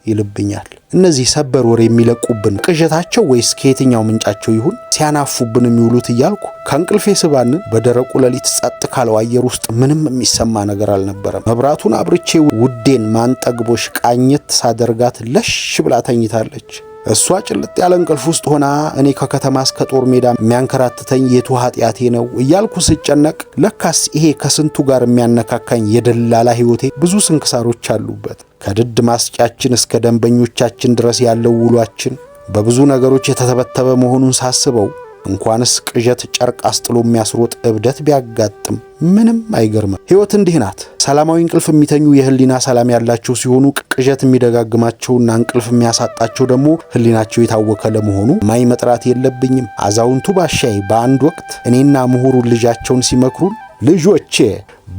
ይልብኛል። እነዚህ ሰበር ወሬ የሚለቁብን ቅዠታቸው ወይስ ከየትኛው ምንጫቸው ይሁን ሲያናፉብን የሚውሉት እያልኩ ከእንቅልፌ ስባንን በደረቁ ሌሊት ጸጥ ካለው አየር ውስጥ ምንም የሚሰማ ነገር አልነበረም። መብራቱን አብርቼ ውዴን ማንጠግቦሽ ቃኘት ሳደርጋት ለሽ ብላ ተኝታለች። እሷ ጭልጥ ያለ እንቅልፍ ውስጥ ሆና እኔ ከከተማ እስከ ጦር ሜዳ የሚያንከራትተኝ የቱ ኃጢአቴ ነው እያልኩ ስጨነቅ ለካስ ይሄ ከስንቱ ጋር የሚያነካካኝ የደላላ ሕይወቴ ብዙ ስንክሳሮች አሉበት። ከድድ ማስጫችን እስከ ደንበኞቻችን ድረስ ያለው ውሏችን በብዙ ነገሮች የተተበተበ መሆኑን ሳስበው እንኳንስ ቅዠት ጨርቅ አስጥሎ የሚያስሮጥ እብደት ቢያጋጥም ምንም አይገርምም። ሕይወት እንዲህ ናት። ሰላማዊ እንቅልፍ የሚተኙ የህሊና ሰላም ያላቸው ሲሆኑ ቅዠት የሚደጋግማቸውና እንቅልፍ የሚያሳጣቸው ደግሞ ህሊናቸው የታወከ ለመሆኑ ማይ መጥራት የለብኝም። አዛውንቱ ባሻይ በአንድ ወቅት እኔና ምሁሩን ልጃቸውን ሲመክሩን ልጆቼ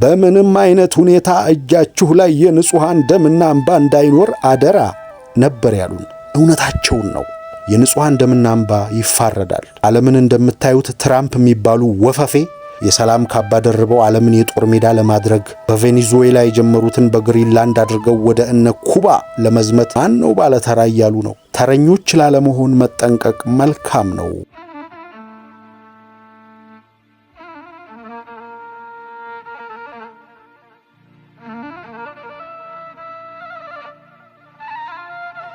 በምንም አይነት ሁኔታ እጃችሁ ላይ የንጹሃን ደምና እንባ እንዳይኖር አደራ ነበር ያሉን። እውነታቸውን ነው። የንጹሃን ደምና እንባ ይፋረዳል። ዓለምን እንደምታዩት ትራምፕ የሚባሉ ወፈፌ የሰላም ካባ ደርበው ዓለምን የጦር ሜዳ ለማድረግ በቬኔዙዌላ የጀመሩትን በግሪንላንድ አድርገው ወደ እነ ኩባ ለመዝመት ማን ነው ባለተራ እያሉ ነው። ተረኞች ላለመሆን መጠንቀቅ መልካም ነው።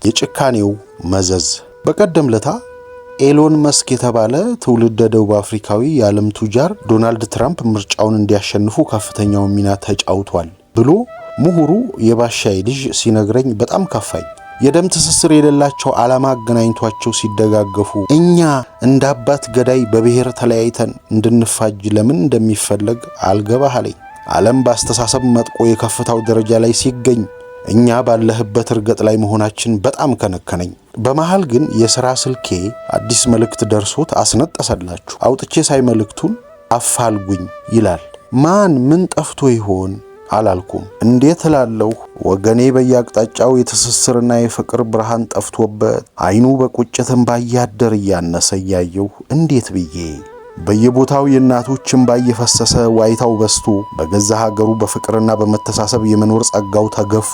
የጭካኔው መዘዝ። በቀደም ለታ ኤሎን መስክ የተባለ ትውልደ ደቡብ አፍሪካዊ የዓለም ቱጃር ዶናልድ ትራምፕ ምርጫውን እንዲያሸንፉ ከፍተኛውን ሚና ተጫውቷል ብሎ ምሁሩ የባሻይ ልጅ ሲነግረኝ በጣም ከፋኝ። የደም ትስስር የሌላቸው ዓላማ አገናኝቷቸው ሲደጋገፉ እኛ እንደ አባት ገዳይ በብሔር ተለያይተን እንድንፋጅ ለምን እንደሚፈለግ አልገባህ አለኝ። ዓለም በአስተሳሰብ መጥቆ የከፍታው ደረጃ ላይ ሲገኝ እኛ ባለህበት እርገጥ ላይ መሆናችን በጣም ከነከነኝ። በመሃል ግን የሥራ ስልኬ አዲስ መልእክት ደርሶት አስነጠሰላችሁ። አውጥቼ ሳይ መልእክቱን አፋልጉኝ ይላል። ማን ምን ጠፍቶ ይሆን አላልኩም። እንዴት እላለሁ ወገኔ በየአቅጣጫው የትስስርና የፍቅር ብርሃን ጠፍቶበት አይኑ በቁጭትም ባያደር እያነሰ እያየሁ እንዴት ብዬ በየቦታው የእናቶች እንባ እየፈሰሰ ዋይታው በስቶ በገዛ ሀገሩ በፍቅርና በመተሳሰብ የመኖር ጸጋው ተገፎ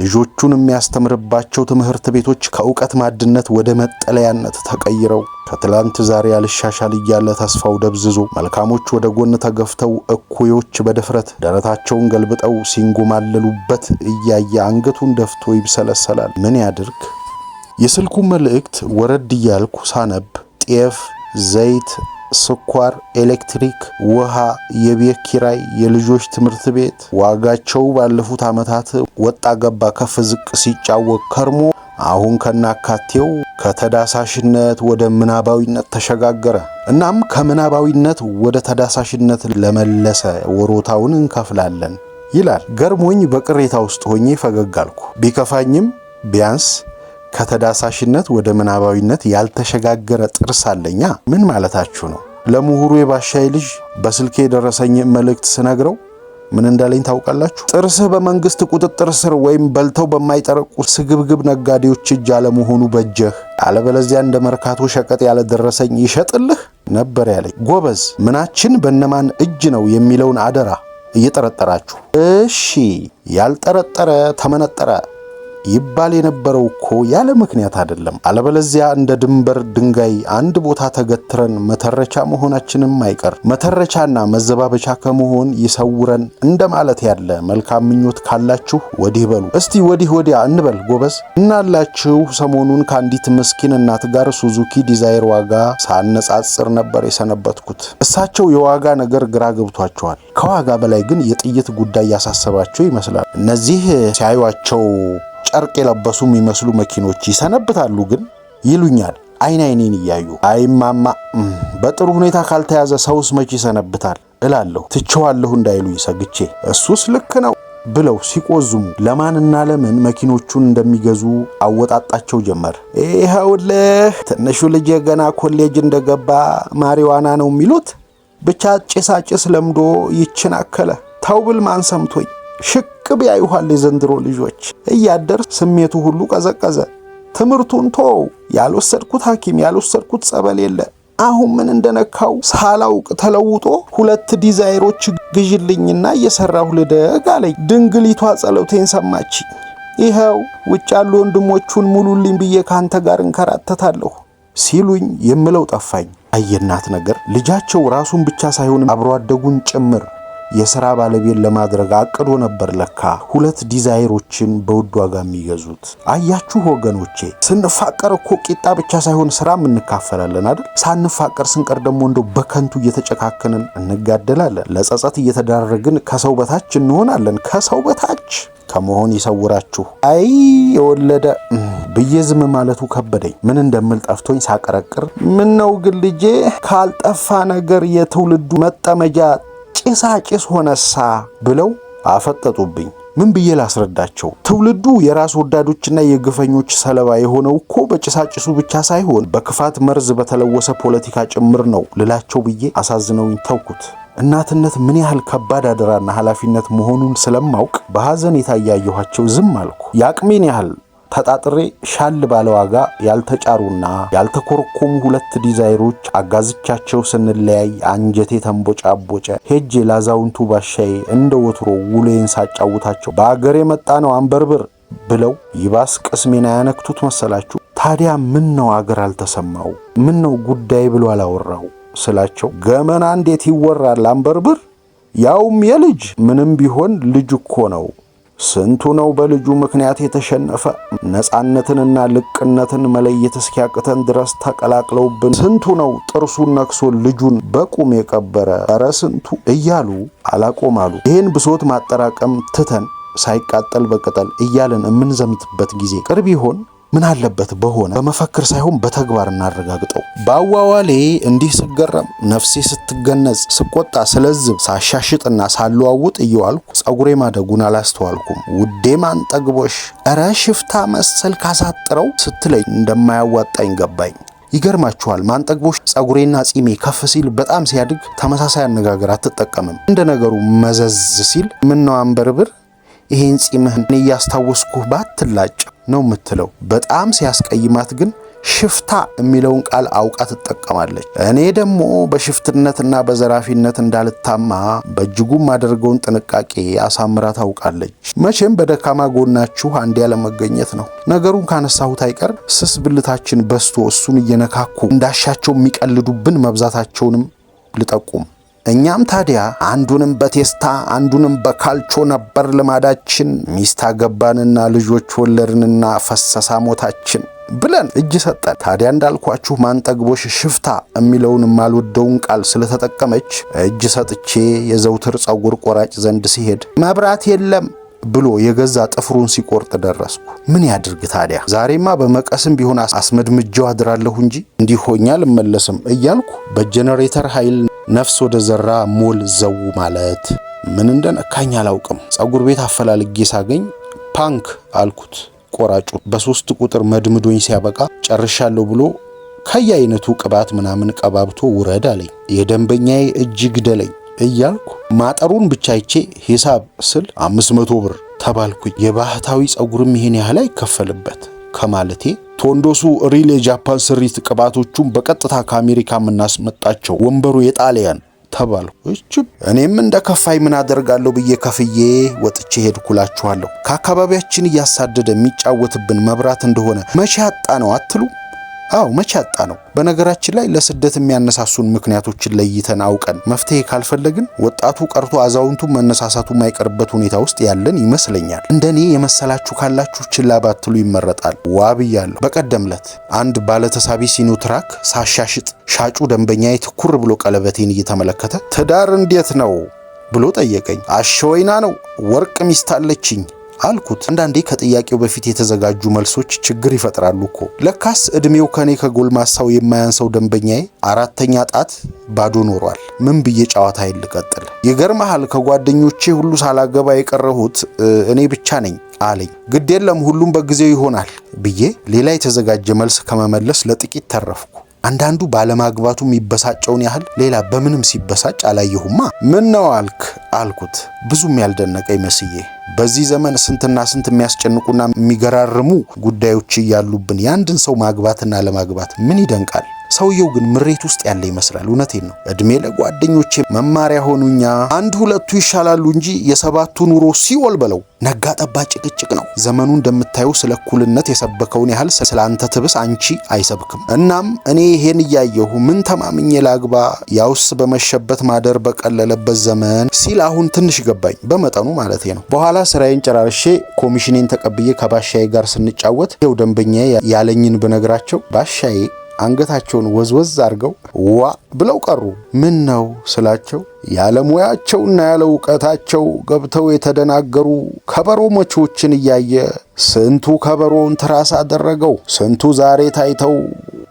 ልጆቹን የሚያስተምርባቸው ትምህርት ቤቶች ከእውቀት ማድነት ወደ መጠለያነት ተቀይረው ከትላንት ዛሬ ያልሻሻል እያለ ተስፋው ደብዝዞ መልካሞች ወደ ጎን ተገፍተው እኩዮች በድፍረት ደረታቸውን ገልብጠው ሲንጎማለሉበት እያየ አንገቱን ደፍቶ ይብሰለሰላል። ምን ያድርግ? የስልኩ መልእክት ወረድ እያልኩ ሳነብ ጤፍ፣ ዘይት፣ ስኳር፣ ኤሌክትሪክ፣ ውሃ፣ የቤት ኪራይ፣ የልጆች ትምህርት ቤት ዋጋቸው ባለፉት ዓመታት ወጣ ገባ ከፍ ዝቅ ሲጫወቅ ከርሞ አሁን ከናካቴው ከተዳሳሽነት ወደ ምናባዊነት ተሸጋገረ። እናም ከምናባዊነት ወደ ተዳሳሽነት ለመለሰ ወሮታውን እንከፍላለን ይላል። ገርሞኝ በቅሬታ ውስጥ ሆኜ ፈገግ አልኩ። ቢከፋኝም ቢያንስ ከተዳሳሽነት ወደ ምናባዊነት ያልተሸጋገረ ጥርስ አለኛ። ምን ማለታችሁ ነው? ለምሁሩ የባሻይ ልጅ በስልኬ የደረሰኝ መልእክት ስነግረው ምን እንዳለኝ ታውቃላችሁ? ጥርስህ በመንግስት ቁጥጥር ስር ወይም በልተው በማይጠረቁ ስግብግብ ነጋዴዎች እጅ አለመሆኑ በጀህ፣ አለበለዚያ እንደ መርካቶ ሸቀጥ ያለ ደረሰኝ ይሸጥልህ ነበር ያለኝ። ጎበዝ፣ ምናችን በእነማን እጅ ነው የሚለውን አደራ እየጠረጠራችሁ። እሺ፣ ያልጠረጠረ ተመነጠረ ይባል የነበረው እኮ ያለ ምክንያት አይደለም። አለበለዚያ እንደ ድንበር ድንጋይ አንድ ቦታ ተገትረን መተረቻ መሆናችንም አይቀር። መተረቻና መዘባበቻ ከመሆን ይሰውረን እንደማለት ያለ መልካም ምኞት ካላችሁ ወዲህ በሉ። እስቲ ወዲህ ወዲያ እንበል ጎበዝ። እናላችሁ ሰሞኑን ከአንዲት ምስኪን እናት ጋር ሱዙኪ ዲዛይር ዋጋ ሳነጻጽር ነበር የሰነበትኩት። እሳቸው የዋጋ ነገር ግራ ገብቷቸዋል። ከዋጋ በላይ ግን የጥይት ጉዳይ ያሳሰባቸው ይመስላል። እነዚህ ሲያዩአቸው ጨርቅ የለበሱ የሚመስሉ መኪኖች ይሰነብታሉ ግን ይሉኛል አይኔን እያዩ። አይማማ በጥሩ ሁኔታ ካልተያዘ ሰውስ መቼ ይሰነብታል እላለሁ። ትቼዋለሁ እንዳይሉኝ ሰግቼ። እሱስ ልክ ነው ብለው ሲቆዝሙ ለማንና ለምን መኪኖቹን እንደሚገዙ አወጣጣቸው ጀመር። ይኸውልህ ትንሹ ልጅ ገና ኮሌጅ እንደገባ ማሪዋና ነው የሚሉት ብቻ ጭሳጭስ ለምዶ ይችን አከለ። ተውብል ማን ሰምቶኝ ሽቅብ ያዩሃል የዘንድሮ ልጆች። እያደር ስሜቱ ሁሉ ቀዘቀዘ። ትምህርቱን ተወው። ያልወሰድኩት ሐኪም ያልወሰድኩት ጸበል የለ። አሁን ምን እንደነካው ሳላውቅ ተለውጦ 2 ዲዛይሮች ግዥልኝና እየሰራሁ ልደግ አለኝ። ድንግሊቷ ጸሎቴን ሰማች። ይኸው ውጭ ያሉ ወንድሞቹን ሙሉልኝ ብዬ ካንተ ጋር እንከራተታለሁ ሲሉኝ የምለው ጠፋኝ። አየናት ነገር ልጃቸው ራሱን ብቻ ሳይሆን አብሮ አደጉን ጭምር የሥራ ባለቤት ለማድረግ አቅዶ ነበር ለካ 2 ዲዛይሮችን በውድ ዋጋ የሚገዙት። አያችሁ ወገኖቼ፣ ስንፋቀር እኮ ቂጣ ብቻ ሳይሆን ሥራም እንካፈላለን አይደል? ሳንፋቀር ስንቀር ደግሞ እንደው በከንቱ እየተጨካከንን እንጋደላለን። ለጸጸት እየተዳረግን ከሰው በታች እንሆናለን። ከሰው በታች ከመሆን ይሰውራችሁ። አይ የወለደ ብዬ ዝም ማለቱ ከበደኝ። ምን እንደምል ጠፍቶኝ ሳቀረቅር ምን ነው ግን ልጄ ካልጠፋ ነገር የትውልዱ መጠመጃ ጭሳጭስ ሆነሳ ብለው አፈጠጡብኝ። ምን ብዬ ላስረዳቸው? ትውልዱ የራስ ወዳዶችና የግፈኞች ሰለባ የሆነው እኮ በጭሳጭሱ ብቻ ሳይሆን በክፋት መርዝ በተለወሰ ፖለቲካ ጭምር ነው ልላቸው ብዬ አሳዝነውኝ ተውኩት። እናትነት ምን ያህል ከባድ አደራና ኃላፊነት መሆኑን ስለማውቅ በሐዘን የታያየኋቸው ዝም አልኩ። የአቅሜን ያህል ተጣጥሬ ሻል ባለ ዋጋ ያልተጫሩና ያልተኮረኮሙ 2 ዲዛይሮች አጋዝቻቸው ስንለያይ አንጀቴ ተንቦጫቦጨ። ሄጄ ላዛውንቱ ባሻዬ እንደ ወትሮ ውሌን ሳጫውታቸው በአገር የመጣ ነው አንበርብር ብለው ይባስ ቅስሜን ያነክቱት መሰላችሁ? ታዲያ ምን ነው አገር አልተሰማው? ምን ነው ጉዳይ ብሎ አላወራው ስላቸው ገመና እንዴት ይወራል አንበርብር? ያውም የልጅ ምንም ቢሆን ልጅ እኮ ነው። ስንቱ ነው በልጁ ምክንያት የተሸነፈ። ነፃነትንና ልቅነትን መለየት እስኪያቅተን ድረስ ተቀላቅለውብን። ስንቱ ነው ጥርሱን ነክሶ ልጁን በቁም የቀበረ። ኧረ ስንቱ እያሉ አላቆማሉ። ይህን ብሶት ማጠራቀም ትተን ሳይቃጠል በቅጠል እያለን የምንዘምትበት ጊዜ ቅርብ ይሆን? ምን አለበት በሆነ በመፈክር ሳይሆን በተግባር እናረጋግጠው። ባዋዋሌ እንዲህ ስገረም ነፍሴ ስትገነዝ ስቆጣ ስለዝብ ሳሻሽጥና ሳለዋውጥ እየዋልኩ ጸጉሬ ማደጉን አላስተዋልኩም። ውዴ ማን ጠግቦሽ እረ ሽፍታ መሰል ካሳጥረው ስትለኝ እንደማያዋጣኝ ገባኝ። ይገርማችኋል ማንጠግቦሽ ጸጉሬና ጺሜ ከፍ ሲል በጣም ሲያድግ ተመሳሳይ አነጋገር አትጠቀምም። እንደ ነገሩ መዘዝ ሲል ምን ነው አንበርብር ይሄን ጺምህን እያስታወስኩ ባትላጭ ነው የምትለው። በጣም ሲያስቀይማት ግን ሽፍታ የሚለውን ቃል አውቃ ትጠቀማለች። እኔ ደግሞ በሽፍትነትና በዘራፊነት እንዳልታማ በእጅጉ ማደርገውን ጥንቃቄ አሳምራ ታውቃለች። መቼም በደካማ ጎናችሁ አንድ ያለ መገኘት ነው። ነገሩን ካነሳሁት አይቀር ስስ ብልታችን በስቶ እሱን እየነካኩ እንዳሻቸው የሚቀልዱብን መብዛታቸውንም ልጠቁም። እኛም ታዲያ አንዱንም በቴስታ አንዱንም በካልቾ ነበር ልማዳችን። ሚስት አገባንና ልጆች ወለድንና ፈሰሳ ሞታችን ብለን እጅ ሰጠን። ታዲያ እንዳልኳችሁ ማንጠግቦሽ ሽፍታ የሚለውን የማልወደውን ቃል ስለተጠቀመች እጅ ሰጥቼ የዘውትር ጸጉር ቆራጭ ዘንድ ሲሄድ መብራት የለም ብሎ የገዛ ጥፍሩን ሲቆርጥ ደረስኩ። ምን ያድርግ ታዲያ? ዛሬማ በመቀስም ቢሆን አስመድምጃው አድራለሁ እንጂ እንዲሆኛ ልመለስም እያልኩ በጄኔሬተር ኃይል ነፍስ ወደ ዘራ ሞል ዘው ማለት ምን እንደነካኝ አላውቅም። ጸጉር ቤት አፈላልጌ ሳገኝ ፓንክ አልኩት። ቆራጩ በ3 ቁጥር መድምዶኝ ሲያበቃ ጨርሻለሁ ብሎ ከየአይነቱ ቅባት ምናምን ቀባብቶ ውረድ አለኝ። የደንበኛዬ እጅ ግደለኝ እያልኩ ማጠሩን ብቻ አይቼ ሂሳብ ስል 500 ብር ተባልኩኝ። የባህታዊ ጸጉርም ይሄን ያህል አይከፈልበት ከማለቴ ቶንዶሱ ሪል የጃፓን ስሪት ቅባቶቹን በቀጥታ ከአሜሪካ የምናስመጣቸው ወንበሩ የጣሊያን ተባልኩ። እኔም እንደ ከፋይ ምን አደርጋለሁ ብዬ ከፍዬ ወጥቼ ሄድኩላችኋለሁ። ከአካባቢያችን እያሳደደ የሚጫወትብን መብራት እንደሆነ መቼ አጣ ነው አትሉ? አዎ መቼ አጣ ነው። በነገራችን ላይ ለስደት የሚያነሳሱን ምክንያቶችን ለይተን አውቀን መፍትሄ ካልፈለግን ወጣቱ ቀርቶ አዛውንቱ መነሳሳቱ የማይቀርበት ሁኔታ ውስጥ ያለን ይመስለኛል። እንደኔ የመሰላችሁ ካላችሁ ችላ ባትሉ ይመረጣል። ዋብያለሁ። በቀደምለት አንድ ባለተሳቢ ሲኖትራክ ሳሻሽጥ ሻጩ ደንበኛዬ ትኩር ብሎ ቀለበቴን እየተመለከተ ትዳር እንዴት ነው ብሎ ጠየቀኝ። አሸወይና ነው፣ ወርቅ ሚስት አለችኝ አልኩት። አንዳንዴ ከጥያቄው በፊት የተዘጋጁ መልሶች ችግር ይፈጥራሉ እኮ። ለካስ እድሜው ከኔ ከጎልማሳው የማያንሰው ደንበኛዬ አራተኛ ጣት ባዶ ኖሯል። ምን ብዬ ጨዋታ ይልቀጥል? ይገርምሃል ከጓደኞቼ ሁሉ ሳላገባ የቀረሁት እኔ ብቻ ነኝ አለኝ። ግድ የለም ሁሉም በጊዜው ይሆናል ብዬ ሌላ የተዘጋጀ መልስ ከመመለስ ለጥቂት ተረፍኩ። አንዳንዱ ባለማግባቱ የሚበሳጨውን ያህል ሌላ በምንም ሲበሳጭ አላየሁማ። ምን ነው አልኩት ብዙም ያልደነቀኝ መስዬ። በዚህ ዘመን ስንትና ስንት የሚያስጨንቁና የሚገራርሙ ጉዳዮች እያሉብን የአንድን ሰው ማግባትና ለማግባት ምን ይደንቃል? ሰውየው ግን ምሬት ውስጥ ያለ ይመስላል። እውነቴን ነው። እድሜ ለጓደኞቼ መማሪያ ሆኑኛ። አንድ ሁለቱ ይሻላሉ እንጂ የሰባቱ ኑሮ ሲኦል በለው። ነጋ ጠባ ጭቅጭቅ ነው። ዘመኑ እንደምታዩ ስለ እኩልነት የሰበከውን ያህል ስለ አንተ ትብስ አንቺ አይሰብክም። እናም እኔ ይሄን እያየሁ ምን ተማምኜ ላግባ? ያውስ በመሸበት ማደር በቀለለበት ዘመን ሲል አሁን ትንሽ ገባኝ። በመጠኑ ማለቴ ነው። በኋላ ስራዬን ጨራርሼ ኮሚሽኔን ተቀብዬ ከባሻዬ ጋር ስንጫወት ይኸው ደንበኛዬ ያለኝን ብነግራቸው ባሻዬ አንገታቸውን ወዝወዝ አድርገው ዋ ብለው ቀሩ። ምን ነው ስላቸው ያለ ሙያቸውና ያለ ዕውቀታቸው ገብተው የተደናገሩ ከበሮ መቾችን እያየ ስንቱ ከበሮውን ትራስ አደረገው። ስንቱ ዛሬ ታይተው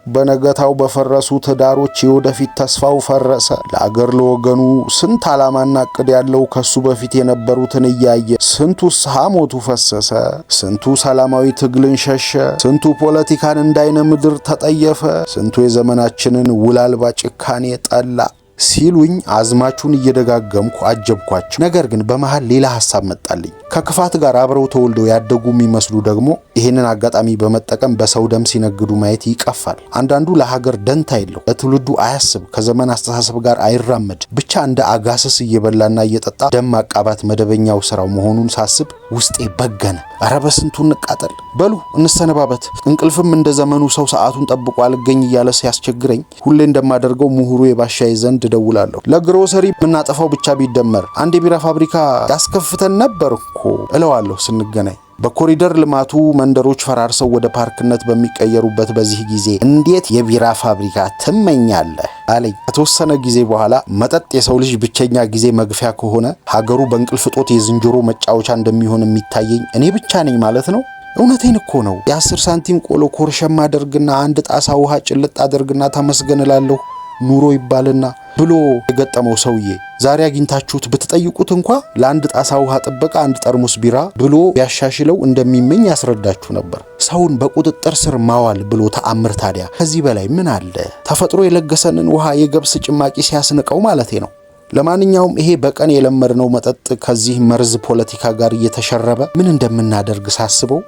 በነገታው በፈረሱ ትዳሮች የወደፊት ተስፋው ፈረሰ። ለአገር ለወገኑ ስንት ዓላማና ዕቅድ ያለው ከሱ በፊት የነበሩትን እያየ ስንቱስ ሐሞቱ ፈሰሰ። ስንቱ ሰላማዊ ትግልን ሸሸ። ስንቱ ፖለቲካን እንዳይነ ምድር ተጠየፈ። ስንቱ የዘመናችንን ውል አልባ ጭካኔ ጠላ ሲሉኝ አዝማቹን እየደጋገምኩ አጀብኳቸው። ነገር ግን በመሃል ሌላ ሐሳብ መጣልኝ። ከክፋት ጋር አብረው ተወልደው ያደጉ የሚመስሉ ደግሞ ይሄንን አጋጣሚ በመጠቀም በሰው ደም ሲነግዱ ማየት ይቀፋል። አንዳንዱ ለሀገር ደንታ የለው፣ ለትውልዱ አያስብ፣ ከዘመን አስተሳሰብ ጋር አይራመድ፣ ብቻ እንደ አጋሰስ እየበላና እየጠጣ ደም ማቃባት መደበኛው ስራው መሆኑን ሳስብ ውስጤ በገነ። ኧረ በስንቱ እንቃጠል። በሉ እንሰነባበት። እንቅልፍም እንደ ዘመኑ ሰው ሰዓቱን ጠብቆ አልገኝ እያለ ሲያስቸግረኝ ሁሌ እንደማደርገው ምሁሩ የባሻዬ ዘንድ እደውላለሁ። ለግሮሰሪ የምናጠፋው ብቻ ቢደመር አንድ የቢራ ፋብሪካ ያስከፍተን ነበር እኮ እለዋለሁ ስንገናኝ። በኮሪደር ልማቱ መንደሮች ፈራርሰው ወደ ፓርክነት በሚቀየሩበት በዚህ ጊዜ እንዴት የቢራ ፋብሪካ ትመኛለህ አለኝ። ከተወሰነ ጊዜ በኋላ መጠጥ የሰው ልጅ ብቸኛ ጊዜ መግፊያ ከሆነ ሀገሩ በእንቅልፍ ጦት የዝንጀሮ መጫወቻ እንደሚሆን የሚታየኝ እኔ ብቻ ነኝ ማለት ነው። እውነቴን እኮ ነው። የ10 ሳንቲም ቆሎ ኮርሸማ አደርግና አንድ ጣሳ ውሃ ጭልጥ አደርግና ተመስገን እላለሁ ኑሮ ይባልና ብሎ የገጠመው ሰውዬ ዛሬ አግኝታችሁት ብትጠይቁት እንኳ ለአንድ ጣሳ ውሃ ጥበቃ አንድ ጠርሙስ ቢራ ብሎ ቢያሻሽለው እንደሚመኝ ያስረዳችሁ ነበር። ሰውን በቁጥጥር ስር ማዋል ብሎ ተአምር ታዲያ ከዚህ በላይ ምን አለ? ተፈጥሮ የለገሰንን ውሃ የገብስ ጭማቂ ሲያስንቀው ማለቴ ነው። ለማንኛውም ይሄ በቀን የለመድነው መጠጥ ከዚህ መርዝ ፖለቲካ ጋር እየተሸረበ ምን እንደምናደርግ ሳስበው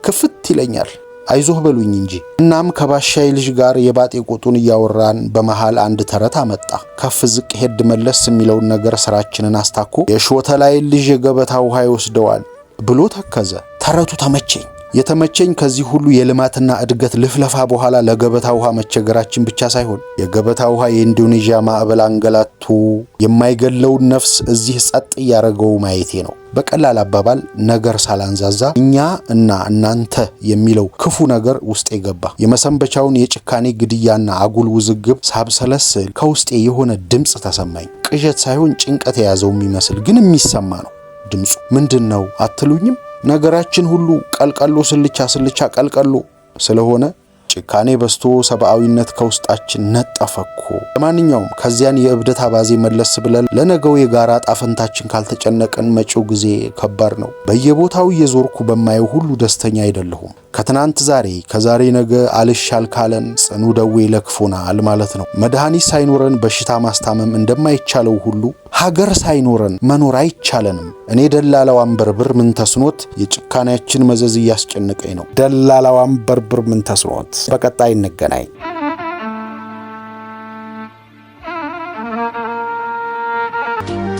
ክፍት ይለኛል። አይዞህ በሉኝ እንጂ። እናም ከባሻዬ ልጅ ጋር የባጤ ቁጡን እያወራን በመሃል አንድ ተረት አመጣ። ከፍ ዝቅ ሄድ መለስ የሚለውን ነገር ስራችንን አስታኮ የሾተላይ ልጅ የገበታ ውሃ ይወስደዋል ብሎ ተከዘ። ተረቱ ተመቸኝ። የተመቸኝ ከዚህ ሁሉ የልማትና እድገት ልፍለፋ በኋላ ለገበታ ውሃ መቸገራችን ብቻ ሳይሆን የገበታ ውሃ የኢንዶኔዥያ ማዕበል አንገላቱ የማይገለውን ነፍስ እዚህ ጸጥ እያደረገው ማየቴ ነው። በቀላል አባባል ነገር ሳላንዛዛ እኛ እና እናንተ የሚለው ክፉ ነገር ውስጤ ገባ። የመሰንበቻውን የጭካኔ ግድያና አጉል ውዝግብ ሳብሰለስል ከውስጤ የሆነ ድምፅ ተሰማኝ። ቅዠት ሳይሆን ጭንቀት የያዘው የሚመስል ግን የሚሰማ ነው። ድምፁ ምንድን ነው አትሉኝም? ነገራችን ሁሉ ቀልቀሎ ስልቻ ቀልቀሎ ስለሆነ ጭካኔ በስቶ ሰብአዊነት ከውስጣችን ነጠፈኮ። ለማንኛውም ከዚያን የእብደት አባዜ መለስ ብለን ለነገው የጋራ ጣፈንታችን ካልተጨነቀን መጪው ጊዜ ከባድ ነው። በየቦታው እየዞርኩ በማየው ሁሉ ደስተኛ አይደለሁም። ከትናንት ዛሬ ከዛሬ ነገ አልሻል ካለን ጽኑ ደዌ ለክፎናል ማለት ነው። መድኃኒት ሳይኖረን በሽታ ማስታመም እንደማይቻለው ሁሉ ሀገር ሳይኖረን መኖር አይቻለንም። እኔ ደላላው አንበርብር ምን ተስኖት የጭካኔያችን መዘዝ እያስጨነቀኝ ነው። ደላላው አንበርብር ምን ተስኖት። በቀጣይ እንገናኝ። ነው።